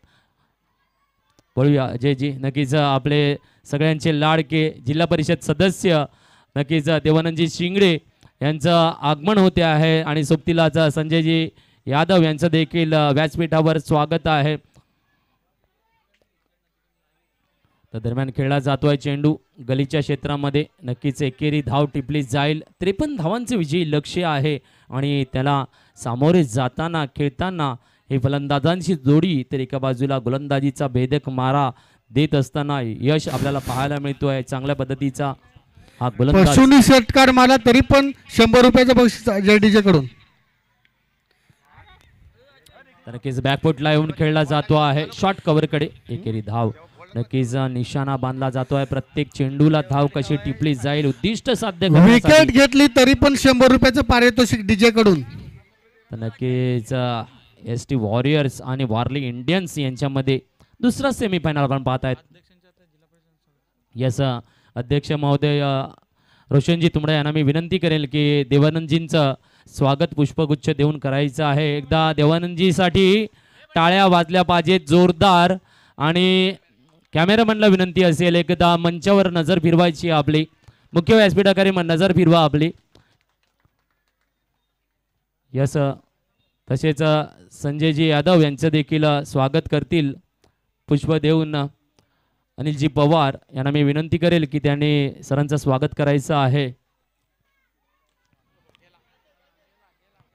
बळूया अजयजी. नक्कीच आपले सगळ्यांचे लाडके जिल्हा परिषद सदस्य नक्कीच देवानंदजी शिंगडे यांचं आगमन होते आहे आणि सोबतीलाचा संजयजी यादव यांचं देखील व्यासपीठावर स्वागत आहे. तर दरम्यान खेळला जातोय चेंडू गलीच्या क्षेत्रामध्ये. नक्कीच एकेरी धाव टिपली जाईल. 53 धावांचे विजयी लक्ष्य आहे आणि त्याला सामोरे जाताना खेळताना हे फलंदाजांची जोडी तर एका बाजूला गोलंदाजीचा भेदक मारा देत असताना यश आपल्याला पाहायला मिळतोय. चांगल्या पद्धतीचा हा गोलंदाज षटकार मारला तरी पण 100 रुपयाचं बक्षीस जयडीजे कडून. नक्कीच बॅकफुटला येऊन खेळला जातो आहे शॉर्ट कव्हरकडे. एकेरी धाव नक्कीच निशाणा बांधला जातोय. प्रत्येक चेंडूला धाव कशी टिपली जाईल उद्दिष्ट साध्य विकेट घेतली तरी पण 100 रुपयाचं पारितोषिक डीजे कडून. नक्कीच ST वॉरियर्स आणि वारली इंडियन्स यांच्यामध्ये दुसरा सेमीफायनल आपण पाहत आहेत. यस अध्यक्ष महोदय रोशनजी तुंबडे यांना मी विनंती करेल की देवानंदजींचं स्वागत पुष्पगुच्छ देऊन करायचं आहे. एकदा देवानंदजीसाठी टाळ्या वाजल्या पाहिजेत जोरदार. आणि कॅमेरामॅनला विनंती असेल एकदा मंचावर नजर फिरवायची आपली. मुख्य व्यासपीठाकडे नजर फिरवा आपली. यस तसेच संजयजी यादव यांचं देखील स्वागत करतील पुष्प देऊन अनिलजी पवार यांना मी विनंती करेल की त्यांनी सरांचं स्वागत करायचं आहे.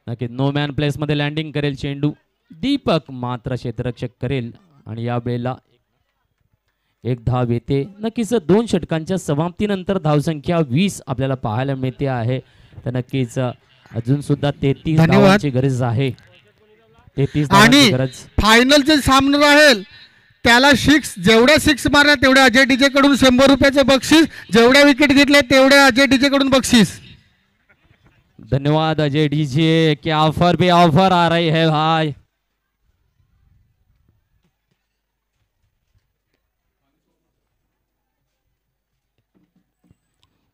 नक्की नो मॅन प्लेस मध्ये लँडिंग करेल चेंडू. दीपक मात्र क्षेत्ररक्षक करेल आणि या वेळेला एक धाव येते. नक्कीच 2 षटकांच्या समाप्तीनंतर धावसंख्या 20 आपल्याला पाहायला मिळते आहे. तर नक्कीच अजून सुद्धा 33 धावांची गरज आहे. 33 आणि धावांची गरज. फायनलचे सामना राहील त्याला 6 जेवढ्या 6 मारल्या तेवढ्या अजय डीजे कडून 100 रुपयाचे बक्षीस. जेवढ्या विकेट घेतल्या तेवढ्या अजय डीजे कडून बक्षीस. धन्यवाद अजय डीजे. क्या ऑफर पे ऑफर आ रही है भाई.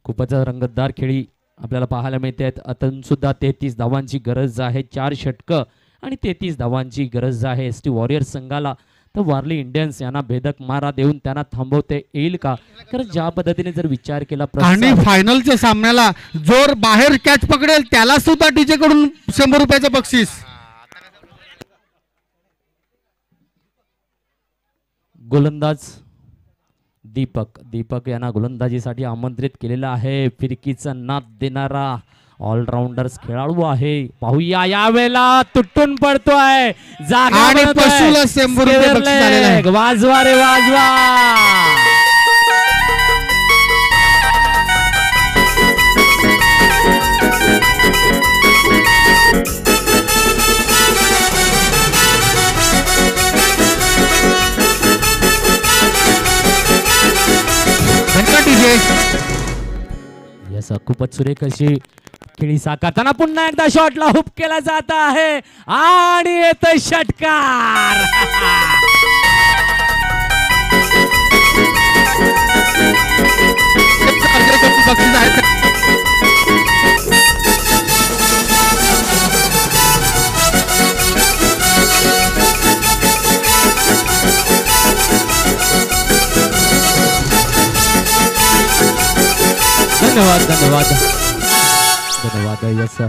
खूपच रंगतदार खेळी आपल्याला पाहायला मिळते आहेत. अतून सुद्धा 33 धावांची गरज आहे. 4 षटकं आणि 33 धावांची गरज आहे एस टी वॉरियर्स संघाला. तर वारली इंडियन्स यांना भेदक मारा देऊन त्यांना थांबवते येईल का. तर ज्या पद्धतीने जर विचार केला आणि फायनलच्या सामन्याला जोर बाहेर कॅच पकडेल त्याला सुद्धा डीजे कडून 100 रुपयाचं बक्षीस. गोलंदाज दीपक यांना गोलंदाजीसाठी आमंत्रित केलेलं आहे. फिरकीचा नाद देणारा ऑलराऊंडर्स खेळाडू आहे. पाहूया यावेळेला तुटून पडतोय जागा आणि पशुला 100 रुपये बक्षीस आलेलं आहे. वाजवा रे वाजवा. यस खूपच सुरेख अशी खेळी साकारताना पुन्हा एकदा शॉटला हुप केला जात आहे आणि येतोय षटकार. बक्षीस आहे. धन्यवाद धन्यवाद धन्यवाद. यस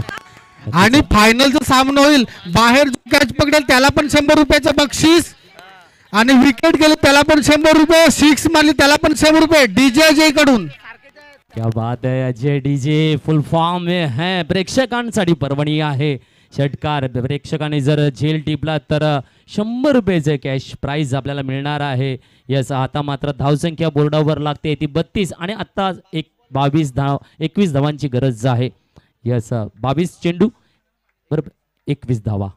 आणि फायनलचा सामना होईल. बाहेर जो कॅच पकडेल त्याला पण 100 रुपयाचं बक्षीस आणि विकेट गेले त्याला पण 100 रुपये. 6 मारली त्याला पण 100 रुपये डीजे अजय कडून. क्या बात है. अजय डीजे फुल फॉर्म में है. प्रेक्षकांसाठी पर्वणी आहे षटकार. प्रेक्षकांनी जर झेल टिपला तर 100 रुपयाचे कॅश प्राइज आपल्याला मिळणार आहे. यस आता मात्र धावसंख्या बोर्डावर लागते ती 32 आणि आता 21 धावांची गरज आहे. यस 22 चेंडू बरोबर 21 धावा.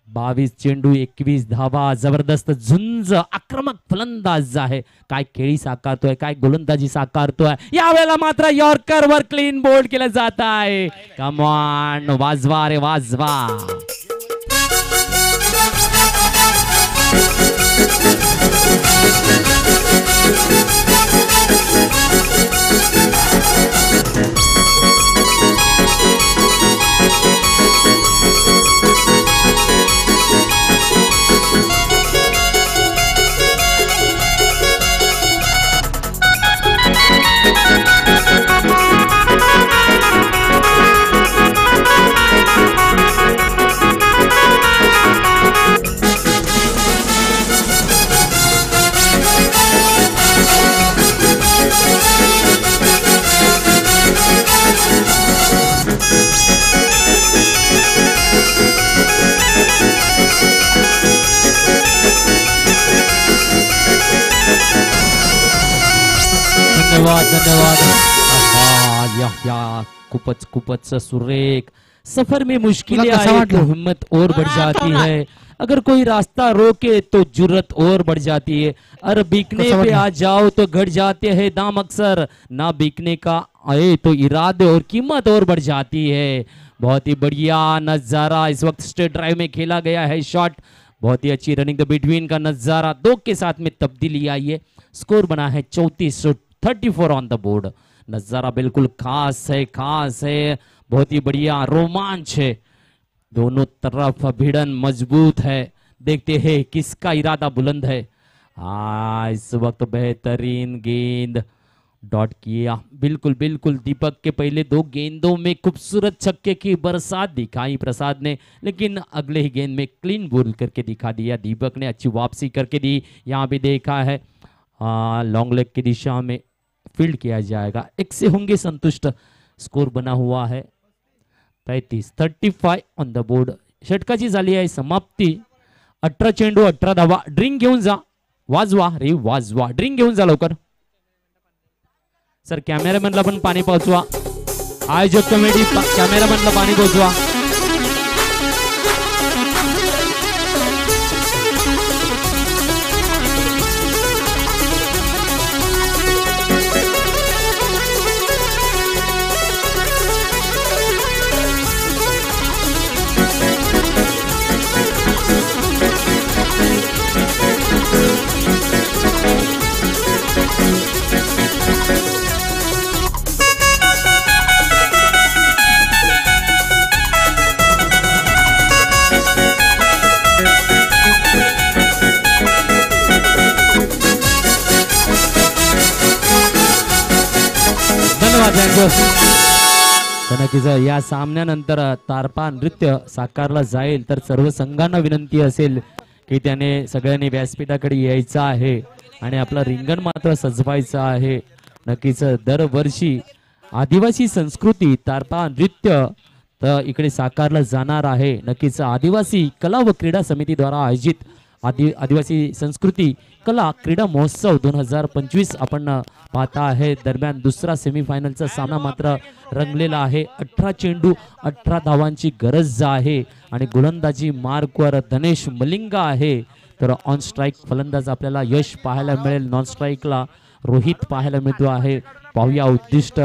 22 चेंडू 21 धावा. जबरदस्त झुंज आक्रमक फलंदाज आहे. काय खेळी साकारतोय काय गोलंदाजी साकारतोय. यावेळेला मात्र यॉर्कर वर क्लीन बोल्ड केलं जात आहे. कम ऑन वाजवा रे वाजवा. धन्यवाद धन्यवाद. खूपच सुरेख. सफर में मुश्किलें आए तो हिम्मत और बढ़ जाती है. अगर कोई रास्ता रोके तो जुर्रत और बढ़ जाती है. और बिकने पे आ जाओ तो घट जाते हैं दाम अक्सर. ना बिकने का आए तो इरादे और कीमत और बढ़ जाती है. बहुत ही बढ़िया नजारा इस वक्त स्ट्रेट ड्राइव में खेला गया है शॉट. बहुत ही अच्छी रनिंग द बिटवीन का नजारा. 2 के साथ में तब्दीली आई है. स्कोर बना है 34 ऑन द बोर्ड. नजारा बिल्कुल खास है. बहुत ही बढ़िया रोमांच है. दोनों तरफ भिड़न मजबूत है. देखते हैं किसका इरादा बुलंद है. इस वक्त बेहतरीन गेंद डॉट किया। बिल्कुल बिल्कुल दीपक के पहले 2 गेंदों में खूबसूरत छक्के की बरसात दिखाई प्रसाद ने, लेकिन अगले ही गेंद में क्लीन बोल करके दिखा दिया। दीपक ने अच्छी वापसी करके दी। यहाँ भी देखा है लॉन्ग लेग की दिशा में फील्ड किया जाएगा। 1 से होंगे संतुष्ट। स्कोर बना हुआ है 35 ऑन द बोर्ड। षटकाची झाली आहे समाप्ती। 18 चेंडू 18 धावा। ड्रिंक घेऊन जा, वाजवा रे वाजवा, ड्रिंक घेऊन जा लवकर। सर कॅमेरामॅनला पण पाणी पोहोचवा। आयोजक कमिटी कॅमेरामॅनला पाणी पोहोचवा। तर नक्कीच या सामन्यानंतर तारपा नृत्य साकारला जाईल, तर सर्व संघांना विनंती असेल की त्याने सगळ्यांनी व्यासपीठाकडे यायचं आहे आणि आपलं रिंगण मात्र सजवायचं आहे। नक्कीच दरवर्षी आदिवासी संस्कृती तारपा नृत्य तर इकडे साकारलं जाणार आहे। नक्कीच आदिवासी कला व क्रीडा समितीद्वारा आयोजित आदिवासी संस्कृती कला क्रीडा महोत्सव 2025 आपण पाहता आहे। दरम्यान दुसरा सेमीफायनलचा सामना मात्र रंगलेला आहे। 18 चेंडू 18 धावांची गरज आहे आणि गोलंदाजी मार्कवर धनेश मलिंगा आहे। तर ऑन स्ट्राईक फलंदाज आपल्याला यश पाहायला मिळेल, नॉन स्ट्राईकला रोहित पाहायला मिळतो आहे। पाहूया उद्दिष्ट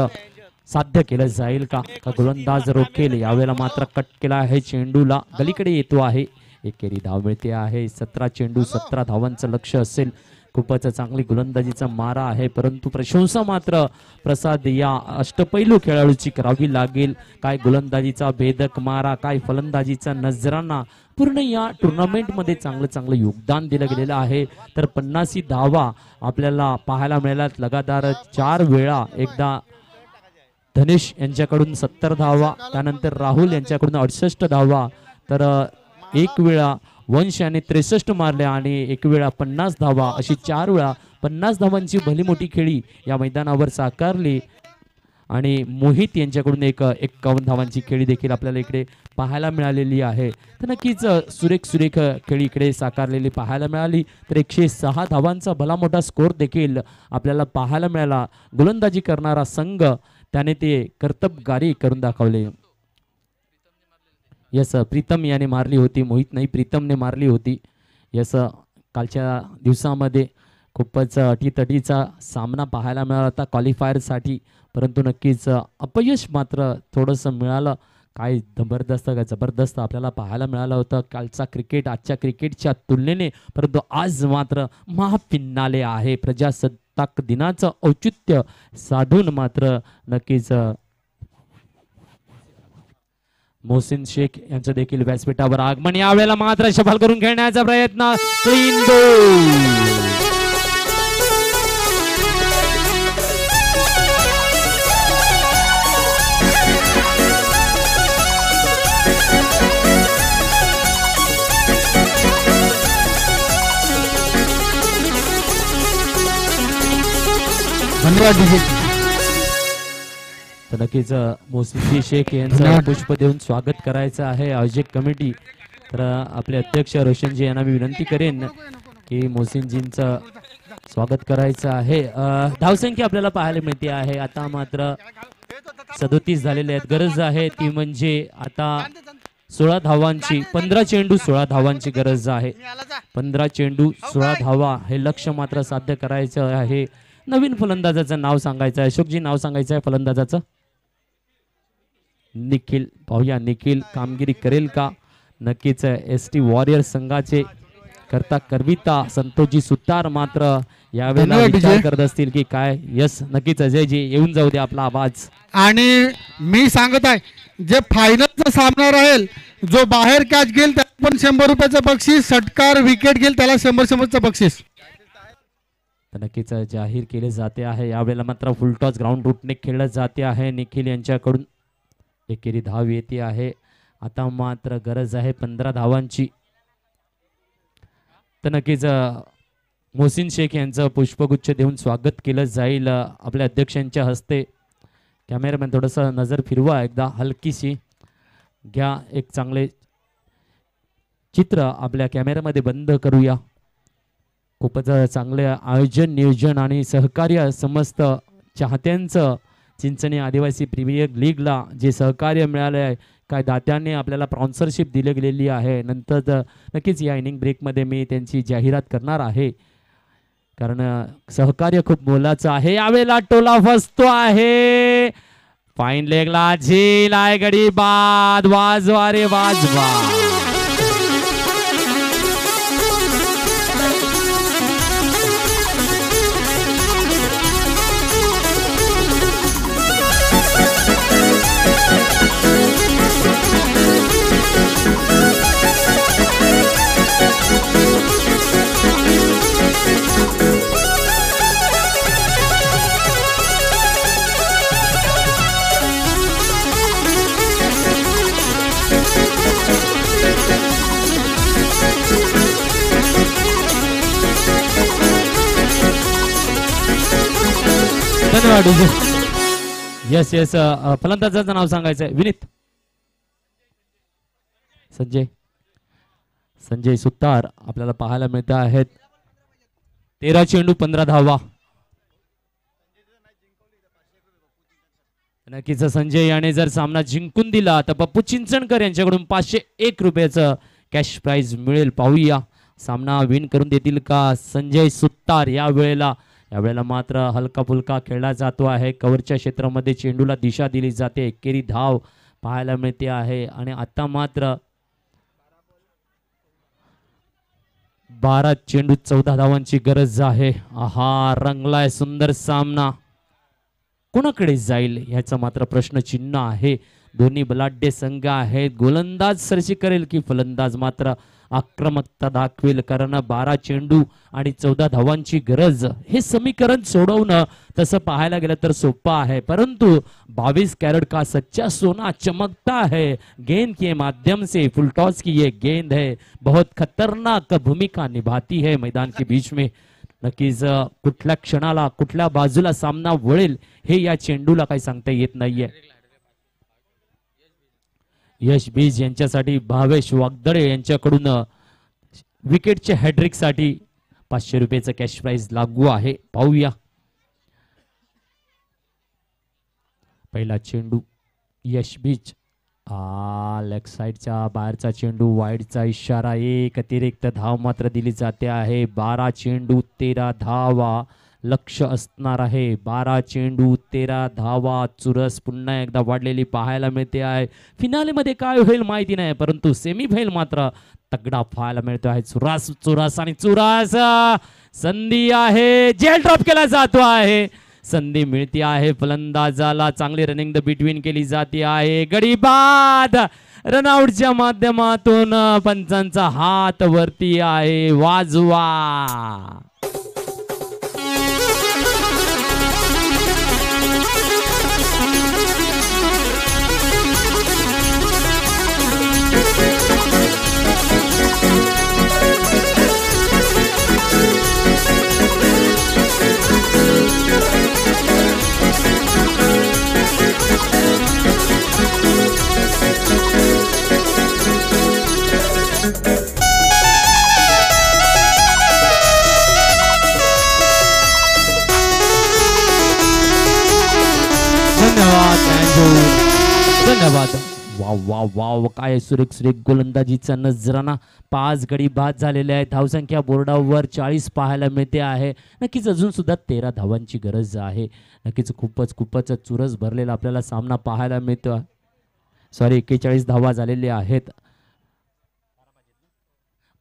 साध्य केलं जाईल का गोलंदाज रोखेल। यावेळेला मात्र कट केला आहे, चेंडूला गलीकडे येतो आहे, एकेरी धाव मिळते आहे। 17 चेंडू 17 धावांचं लक्ष असेल। खूपच चांगली गोलंदाजीचा मारा आहे, परंतु प्रशंसा मात्र प्रसाद या अष्टपैलू खेळाडूची करावी लागेल। काय गोलंदाजीचा भेदक मारा, काय फलंदाजीचा नजराना, पूर्ण या टुर्नामेंट मध्ये चांगलं योगदान दिलं गेलेलं आहे। तर 50 धावा आपल्याला पाहायला मिळाल्यात लगातार 4 वेळा। एकदा धनेश यांच्याकडून 70 धावा, त्यानंतर राहुल यांच्याकडून 68 धावा, तर एक वेळा वंश याने 63 मारल्या आणि एक वेळा 50 धावा, अशी 4 वेळा 50 धावांची भली मोठी खेळी या मैदानावर साकारली। आणि मोहित यांच्याकडून 51 धावांची खेळी देखील आपल्याला इकडे पाहायला मिळालेली आहे। तर नक्कीच सुरेख खेळी इकडे साकारलेली पाहायला मिळाली। तर 106 धावांचा भला मोठा स्कोर देखील आपल्याला पाहायला मिळाला। गोलंदाजी करणारा संघ त्याने ते कर्तबगारी करून दाखवले। यस प्रीतम याने मारली होती, मोहित नाही प्रीतमने मारली होती। यस कालच्या दिवसामध्ये खूपच अटीतटीचा सामना पाहायला मिळाला होता क्वालिफायरसाठी, परंतु नक्कीच अपयश मात्र थोडंसं मिळालं। काय जबरदस्त आपल्याला पाहायला मिळालं होतं कालचा क्रिकेट आजच्या क्रिकेटच्या तुलनेने, परंतु आज मात्र महाफिनाले आहे। प्रजासत्ताक दिनाचं औचित्य साधून मात्र नक्कीच मोहसिन शेख यांचं देखील व्यासपीठावर आगमन। यावेळेला मात्र शफल करून खेळण्याचा प्रयत्न, क्लीन बोल। धन्यवाद। तर नक्कीच मोहसिन शेख यांचं पुष्प देऊन स्वागत करायचं आहे आयोजक कमिटी। तर आपले अध्यक्ष रोशनजी यांना मी विनंती करेन की मोहसिनजींचं स्वागत करायचं आहे। धावसंख्या आपल्याला पाहायला मिळते आहे, आता मात्र 37 झालेले आहेत। गरज आहे ती म्हणजे आता 16 धावांची, 15 चेंडू 16 धावांची गरज आहे। 15 चेंडू 16 धावा हे लक्ष्य मात्र साध्य करायचं आहे। नवीन फलंदाजाचं नाव सांगायचं आहे, अशोकजी नाव सांगायचं आहे फलंदाजाचं, निखिल। पाहूया निखिल कामगिरी करेल का। नक्कीच एसटी वॉरियर संघाचे करता करविता संतोषजी सुतार मात्र यावेळेला विचार करत असतील की काय। यस नक्कीच अजयजी येऊन जाऊ दे आपला आवाज। आणि मी सांगत आहे जे फायनलचा सामना राहील, जो बाहेर कॅच घेईल त्याला पण 100 रुपयाचं बक्षीस, षटकार विकेट घेईल त्याला 100चं बक्षीस। तर नक्कीच जाहीर केले जाते आहे. यावेळेला मात्र फुलटॉस ग्राउंड रूटने खेळलं जाते आहे. निखिल यांच्याकडून एकेरी धाव येते आहे. आता मात्र गरज आहे 15 धावांची. तर नक्कीच मोहसिन शेख यांचं पुष्पगुच्छ देऊन स्वागत केलं जाईल आपल्या अध्यक्षांच्या हस्ते. कॅमेरामॅन थोडंसं नजर फिरवा एकदा हलकीशी घ्या. एक चांगले चित्र आपल्या कॅमेऱ्यामध्ये बंद करूया. खूपच चांगले आयोजन नियोजन आणि सहकार्य समस्त चाहत्यांचं चिंचणी आदिवासी प्रीमियर लीगला जे सहकार्य मिळाले आहे. काय दात्यांनी आपल्याला स्पॉन्सरशिप दिली गेलेली आहे. नंतर नक्कीच या इनिंग ब्रेकमध्ये मी त्यांची जाहिरात करणार आहे कारण सहकार्य खूप मोलाचं आहे. यावेळेला टोला फसतो आहे. फाईन लेगला झेल आहे गडी बाद. वाजवा रे वाजवा. धन्यवाद. यस यस फलंदाजाचं नाव सांगायचं आहे. विनीत संजय सुतार आपल्याला पाहायला मिळत आहेत. 13 चेंडू 15 धावा. नक्कीच संजय याने जर सामना जिंकून दिला तर पप्पू चिंचणकर यांच्याकडून 501 रुपयाचं कॅश प्राइज मिळेल. पाहूया सामना विन करून देतील का संजय सुतार. यावेळेला मात्र हलका फुलका खेळला जातो आहे. कव्हरच्या क्षेत्रामध्ये चेंडूला दिशा दिली जाते. एकेरी धाव पाहायला मिळते आहे आणि आता मात्र 12 चेंडू 14 धावांची गरज आहे. आहा रंगलाय सुंदर सामना. कोणाकडे जाईल याचा मात्र प्रश्नचिन्ह आहे. दोन्ही बलाढ्य संघ आहेत. गोलंदाज सरशी करेल की फलंदाज मात्र आक्रमकता दाखवेल कारण 12 चेंडू आणि 14 धावांची गरज. हे समीकरण सोडवणं तसं पाहायला गेलं तर सोपं आहे परंतु 22 कैरेट का सच्चा सोना चमकता है. गेंद के माध्यम से फुल टॉस की ये गेंद है बहुत खतरनाक भूमिका निभाती है मैदान के बीच में. नक्कीच कुठल्या क्षणाला कुठल्या बाजूला सामना वळेल हे या चेंडूला काही सांगता येत नाहीये. यश बीज यांच्यासाठी भावेश वागदळे यांच्याकडून विकेटच्या हॅट्रिक साठी 500 रुपयाचं कॅश प्राइज लागू आहे. पाहूया पहिला चेंडू यश बीज लेग साइडच्या बाहेरचा चेंडू वाईडचा इशारा. एक अतिरिक्त धाव मात्र दिली जाते आहे. 12 चेंडू 13 धावा लक्ष असणार आहे. 12 चेंडू 13 धावा. चुरस पुन्हा एकदा वाढलेली पाहायला मिळते आहे. फिनालेमध्ये काय होईल माहिती नाही परंतु सेमी फायनल मात्र तगडा पाहायला मिळतो आहे. चुरास आणि चुरास संधी आहे. जेल ड्रॉप केला जातो आहे. संधी मिळते आहे फलंदाजाला. चांगली रनिंग द बिटवीन केली जाते आहे. गडी बाद. रनआउटच्या माध्यमातून पंचांचा हात वरती आहे. वाजवा. धन्यवाद. वाव वाव वाव काय सुरेख सुरेख गोलंदाजीचा नजराना. 5 गडी बाद झालेले आहेत. धावसंख्या बोर्डावर 40 पाहायला मिळते आहे. नक्कीच अजून सुद्धा 13 धावांची गरज आहे. नक्कीच खूपच चुरस भरलेला आपल्याला सामना पाहायला मिळतो. 41 धावा झालेल्या आहेत.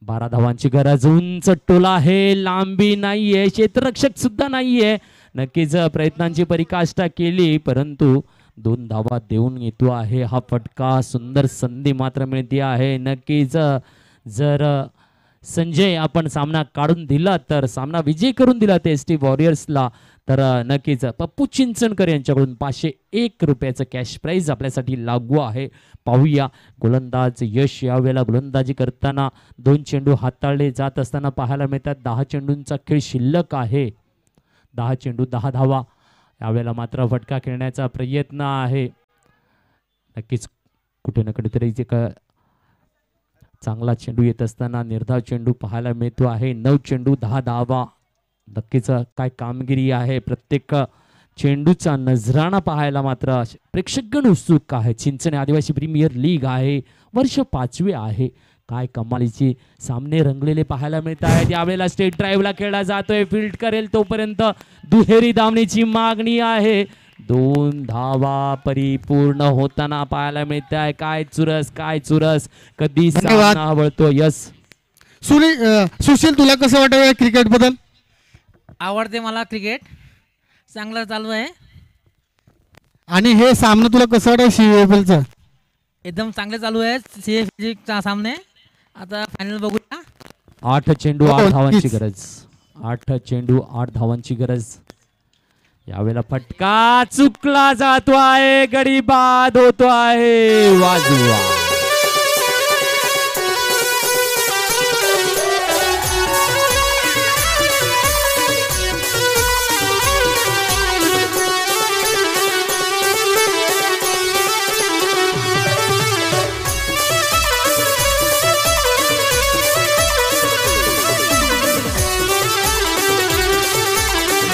12 धावांची गरज. उंच टोला आहे. लांबी नाहीये. क्षेत्ररक्षक सुद्धा नाहीये. नक्कीच प्रयत्नांची परिकाष्ठा केली परंतु 2 धावा देऊन येतो आहे हा फटका. सुंदर संधी मात्र मिळते आहे. नक्कीच जर संजय आपण सामना काढून दिला तर सामना विजय करून दिला ते एस टी वॉरियर्सला तर नक्कीच पप्पू चिंचणकर यांच्याकडून 501 रुपयाचं कॅश प्राईज आपल्यासाठी लागू आहे. पाहूया गोलंदाज यश यावेळेला गोलंदाजी करताना 2 चेंडू हाताळले जात असताना पाहायला मिळतात. 10 चेंडूंचा खेळ शिल्लक आहे. 10 चेंडू 10 धावा. यावेळेला मात्र फटका खेळण्याचा प्रयत्न आहे. नक्कीच कुठे ना कुठेतरी चांगला चेंडू येत असताना निर्धाव चेंडू पाहायला मिळतो आहे. 9 चेंडू 10 धावा. नक्कीच काय कामगिरी आहे. प्रत्येक चेंडूचा नजराणा पाहायला मात्र प्रेक्षकगण उत्सुक आहे. चिंचणे आदिवासी प्रीमियर लीग आहे. वर्ष 5वे आहे. काय कमालीचे सामने रंगलेले पाहायला मिळत आहेत. यावेळेला स्टेट ड्राईव्हला खेळला जातोय. फील्ड करेल तोपर्यंत दुहेरी धावण्याची मागणी आहे. 2 धावा परिपूर्ण होताना पाहायला मिळत आहे. काय चुरस कधी सामना वळतो. यस सुशील तुला कसं वाटतं क्रिकेट बद्दल? आवडते मला क्रिकेट. चांगलं चालू आहे. आणि हे सामना तुला कसं वाटतं CFL चा? एकदम चांगले चालू आहे. CFL चा सामने. आता फायनल बघूया. 8 चेंडू 8 धावांची गरज. 8 चेंडू 8 धावांची गरज. यावेळेला फटका चुकला जातो आहे. गडी बाद होतो आहे. वाजवा.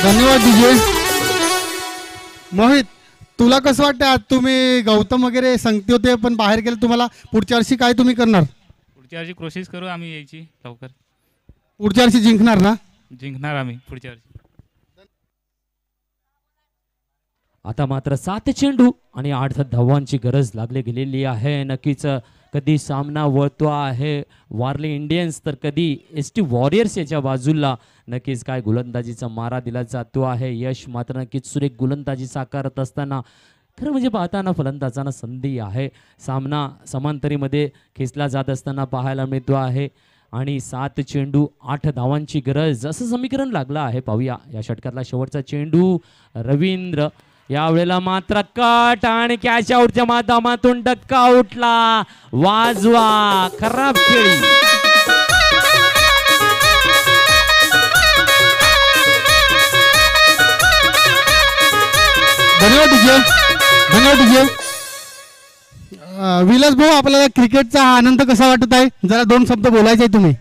धन्यवाद डीजे. मोहित तुला कसं वाटतं? आज तुम्ही गौतम वगैरे सांगते होते पण बाहेर गेले. तुम्हाला पुढच्या वर्षी काय तुम्ही करणार? पुढच्या वर्षी कोशिश करू आम्ही यायची लवकर. पुढच्या वर्षी जिंकणार ना? जिंकणार आम्ही पुढच्या वर्षी. आता मात्र 7 चेंडू आणि 8 धावांची गरज लागली गेलेली आहे. नक्कीच कधी सामना वळतो आहे वारली इंडियन्स तर कधी ST वॉरियर्स याच्या बाजूला. नक्कीच काय गोलंदाजीचा मारा दिला जातो आहे. यश मात्र नक्कीच सुरेख गोलंदाजी साकारत असताना खरं म्हणजे पाहताना फलंदाजांना संधी आहे. सामना समांतरीमध्ये खेचला जात असताना पाहायला मिळतो आहे. आणि 7 चेंडू 8 धावांची गरज असं समीकरण लागलं आहे. पाहूया या षटकातला शेवटचा चेंडू रवींद्र. यावेळेला मात्र कट आणि कॅच आउटच्या माध्यमातून डक्का उठला. वाजवा. खराब खेळी. धन्यवाद डीजे. धन्यवाद डीजे. विलास भाऊ आपल्याला क्रिकेटचा हा आनंद कसा वाटत आहे? जरा 2 शब्द बोलायचे आहे तुम्ही.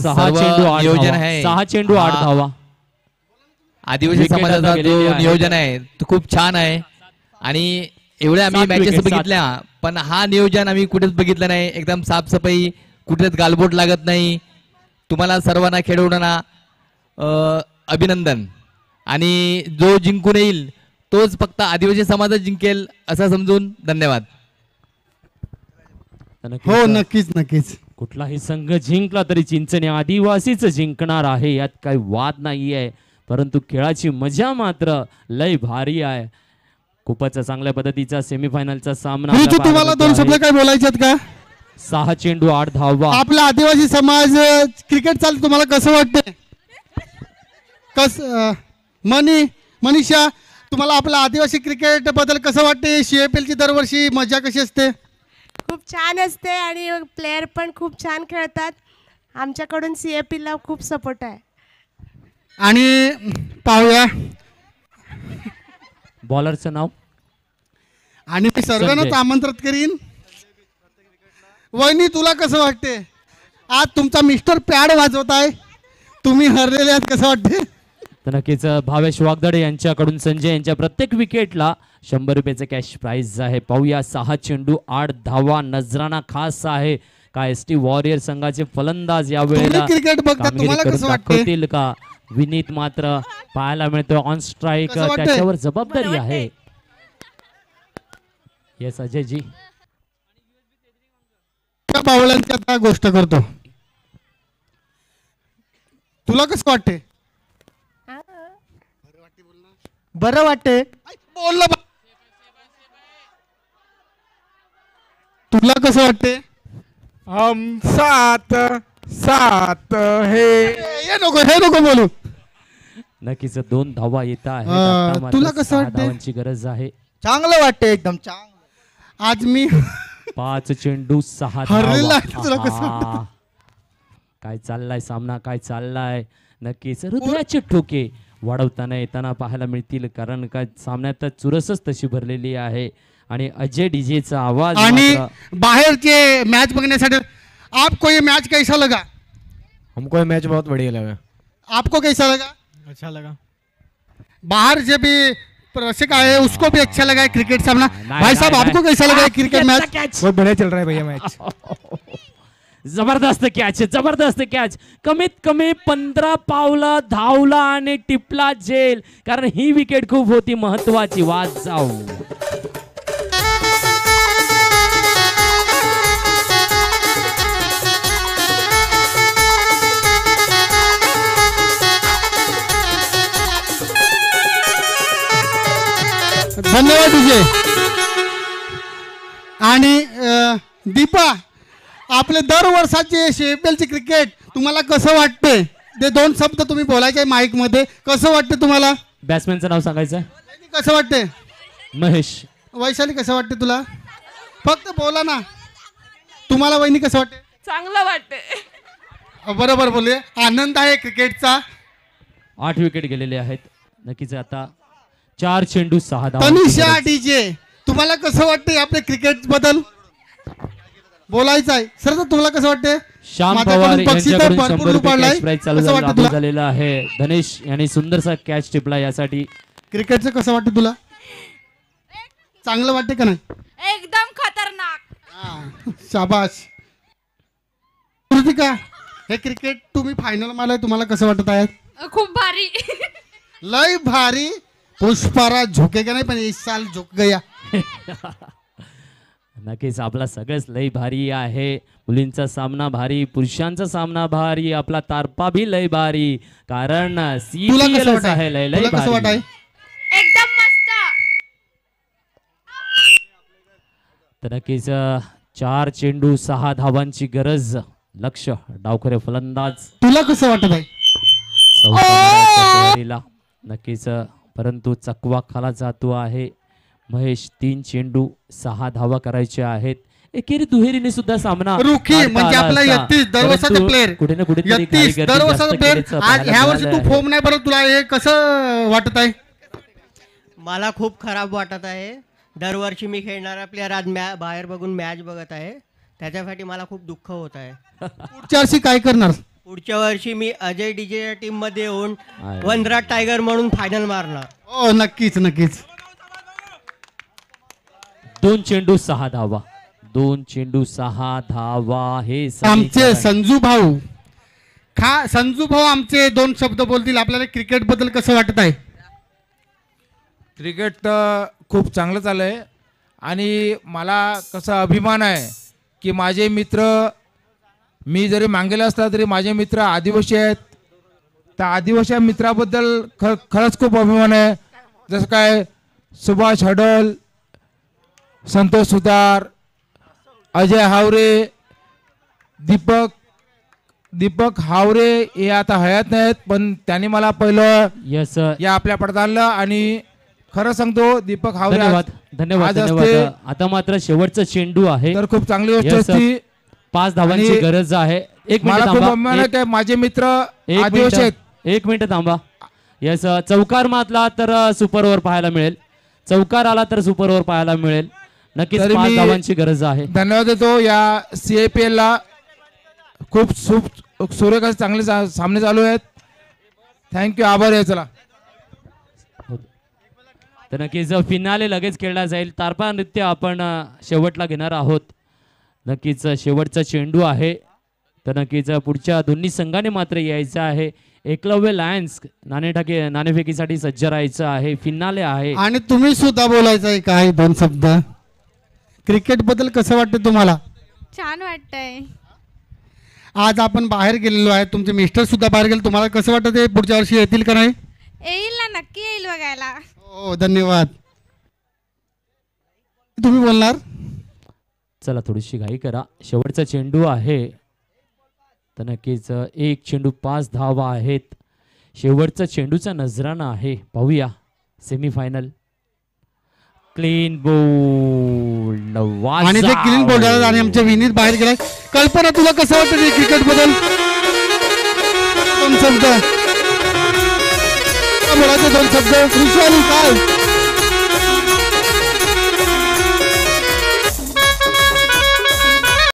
6 चेंडू 8 नियोजन धावा. आहे. 6 चेंडू 8 धावा. आदिवासी समाजाचा जो नियोजन आहे तो खूप छान आहे. आणि एवढ्या आम्ही मॅचेस बघितल्या पण हा नियोजन आम्ही कुठेच बघितलं नाही. एकदम साफसफाई, कुठेच गालबोट लागत नाही. तुम्हाला सर्वांना खेळवणारा अभिनंदन. आणि जो जिंकून येईल तोच फक्त आदिवासी समाजात जिंकेल असं समजून धन्यवाद. हो नक्कीच नक्कीच. कुठलाही संघ जिंकला तरी चिंचणे आदिवासीच जिंकणार आहे यात काही वाद नाही आहे. परंतु खेळाची मजा मात्र लय भारी आहे. खूपच चांगल्या पद्धतीचा सेमीफायनलचा सामना. तुम्हाला 2 शब्द काय बोलायचे आहेत का? 6 चेंडू 8 धावा. आपला आदिवासी समाज क्रिकेट चालू तुम्हाला कसं वाटते? मनीषा तुम्हाला आपलं आदिवासी क्रिकेट बद्दल कसं वाटते? CFL ची दरवर्षी मजा कशी असते? खूप छान असते आणि प्लेयर पण खूप छान खेळतात. आमच्याकडून CFL ला खूप सपोर्ट आहे. आणि पाहूया बॉलरचं नाव. आणि मी सर्वांनाच आमंत्रित करीन. वहिनी तुला कसं वाटते? आज तुमचा मिस्टर पॅड वाजवत आहे, तुम्ही हरलेले आहात, कसं वाटते? तर नक्कीच भावेश वागदडे यांच्याकडून संजय यांच्या प्रत्येक विकेटला 100 रुपयाचं कॅश प्राइज आहे. पाहूया 6 चेंडू 8 धावा. नजराणा खास आहे. काय ST वॉरियर संघाचे फलंदाज यावेळेला क्रिकेट बघता, तुम्हाला कसं वाटते? का विनीत मात्र पाहायला मिळतो ऑन स्ट्राईक, त्याच्यावर जबाबदारी आहे. येस अजयजी. पावलांची आता गोष्ट करतो. तुला कसं वाटते? बरं वाटते. बोल ना. तुला कसं वाटते? हम साथ साथ हे नको बोलू. नक्कीच 2 धावा येत आहेत. अं, आता मात्र तुला कसं 6 वाटतंय? धावांची गरज आहे. चांगलं वाटते एकदम चांगलं. आज मी 5 चेंडू 6 हरलेला धावा. आहे. तुला कसं आहा. वाटतं? काय चाललाय सामना, काय चाललाय? नक्कीच हृदयाचे ठोके वाढवताना येताना पाहायला मिळतील, कारण काय सामन्यात चुरसच तशी भरलेली आहे. आणि अजय डीजेचा आवाज आणि मात्र बाहेरचे मॅच बघण्यासाठी आपको ये मैच कैसा लगा? हमको ये मैच बहुत बढ़िया लगा. आपको कैसा लगा? अच्छा लगा. बाहर से भी दर्शक आए उसको भी अच्छा लगा है क्रिकेट सामना. भाई साहब नहीं, आपको कैसा लगा है क्रिकेट मैच? बहुत बढ़िया चल रहा है भैया मैच. जबरदस्त कॅच, जबरदस्त कॅच. कमीत कमी 15 पावलं धावला आणि टिपला जेल, कारण ही विकेट खूप होती महत्वाची. वाद जाऊ. धन्यवाद तुझे. आणि दीपा, आपले दर वर्षाचे CFL चे क्रिकेट तुम्हाला कसं वाटते? ते 2 शब्द तुम्ही बोलायचे माईक मध्ये. कसं वाटते तुम्हाला? बॅट्समॅनचं नाव सांगायचं. कसं वाटते? महेश. वैशाली कसं वाटते तुला? फक्त बोला ना. तुम्हाला वहिनी कसं वाटते? चांगलं वाटते. बरोबर बोलले. आनंद आहे क्रिकेटचा. 8 विकेट गेलेले आहेत. नक्कीच आता 4 चेंडू 6 धावा. तनिषा डीजे, तुम्हाला कसं वाटते आपल्या क्रिकेट बद्दल? बोलायचं आहे सर. तर तुम्हाला कसं वाटते? श्याम माझ्याकडून पवार बक्षीस यांच्याकडून भरपूर 100 रुपये पडलाय. कॅश प्राइज चालू कसं वाटतं लागू तुला? झालेला आहे. धनेश यांनी सुंदरसा कॅच टिपला. यासाठी क्रिकेटचं कसं वाटतं तुला? चांगलं वाटते का नाही? एकदम खतरनाक. शाबाश. कृतिका, हे क्रिकेट तुम्ही फायनल मारलाय, तुम्हाला कसं वाटत आहे? खूप भारी. लय भारी. पुष्पाराज झोकेगा नाही, पण इस साल झोक गया. नक्कीच आपला सगळंच लय भारी आहे. मुलींचा सामना भारी, पुरुषांचा सामना भारी, आपला तारपा भी लय भारी, कारण तुला कसं CPL वाटतंय? आहे. लय तुला कसं भारी. वाटतंय? एकदम मस्त. तर नक्कीच 4 चेंडू 6 धावांची गरज. लक्ष डावखरे फलंदाज. तुला कसं वाटत आहे? चौका मारायच्या तयारीला. नक्कीच परंतु चकवा खाला जातो आहे. महेश 3 चेंडू 6 धावा करायचे आहेत. एकेरी दुहेरीने सुद्धा सामना रुखी काढता म्हणजे आला आपला असता. 33 दरवर्षाचा परंतु प्लेअर. कुठे ना कुठे 33 दरवर्षाचा प्लेअर. आज ह्या वर्षी तू फॉर्म नाही भरत, तुला हे कसं वाटत आहे? मला खूप खराब वाटत आहे. दरवर्षी मी खेळणारा प्लेअर आज बाहेर बघून मॅच बघत आहे. त्याच्यासाठी मला खूप दुःख होत आहे. पुढच्या वर्षी काय करणार? पुढच्या वर्षी मी अजय डीजे टीम मध्ये येऊन वनराज टायगर म्हणून फायनल मारणार. हो नक्कीच नक्कीच. 2 चेंडू 6 धावा. 2 चेंडू 6 धावा. हे आमचे संजू भाऊ संजू भाऊ आमचे 2 शब्द बोलतील. आपल्याला क्रिकेट बद्दल कसं वाटत आहे? क्रिकेट तर खूप चांगलं चाललं आहे. आणि मला कसा अभिमान आहे की माझे मित्र, मी जरी मागेला असला तरी माझे मित्र आदिवासी आहेत. त्या आदिवासी मित्राबद्दल खरंच खूप अभिमान आहे. जसं काय सुभाष हडल, संतोष सुतार, अजय हावरे, दीपक हावरे हे आता हयात नाहीत, पण त्यांनी मला पहिलं या आपल्या पडद्याला आणलं. आणि खरं सांगतो दीपक हावरे धन्यवाद धन्यवाद धन्यवाद. आता मात्र शेवटचा चेंडू आहे. तर खूप चांगली गोष्ट असती. 5 धावांची आणि गरज आहे. एक मला मिनिट खूप थांबा. अभिमान आहे की माझे मित्र आदिवासी आहेत. एक मिनिट थांबा. यस, चौकार मारला तर सुपर ओव्हर पाहायला मिळेल. चौकार आला तर सुपर ओव्हर पाहायला मिळेल. नक्कीच तरी 5 मी धावांची गरज आहे. धन्यवाद देतो या CIPL ला. खूप सुरेख चांगले सामने चालू आहेत. थँक्यू, आभार आहे. चला तर नक्कीच फिनाले लगेच खेळला जाईल. तारपा नृत्य आपण शेवटला घेणार आहोत. नक्कीच शेवटचा चेंडू आहे. तर नक्कीच पुढच्या दोन्ही संघाने मात्र यायचं आहे. एकलव्य लायन्स नाणेफेकीसाठी सज्ज राहायचं आहे. फिनाले आहे. आणि तुम्ही सुद्धा बोलायचं आहे काय 2 शब्द? क्रिकेट बद्दल कसं वाटतं तुम्हाला? छान वाटतंय. आज आपण बाहेर गेलेलो आहे, तुमचे मिस्टर सुद्धा बाहेर गेले. तुम्हाला कसं वाटतं ते पुढच्या वर्षी येतील का नाही? येईल ना, नक्की येईल बघायला. हो धन्यवाद. तुम्ही बोलणार? चला थोडीशी घाई करा, शेवटचा चेंडू आहे तर नक्कीच 1 चेंडू 5 धावा आहेत. शेवटचा चेंडूचा नजराणा आहे, पाहूया. सेमीफायनल क्लीन बोल्ड आणि ते क्लीन बोल्ड झालं आणि आमचे विनीत बाहेर गेलाय. कल्पना तुला कसं वाटतं क्रिकेट बद्दल? दोन शब्द बोलायचे, 2 शब्द. विशाल काय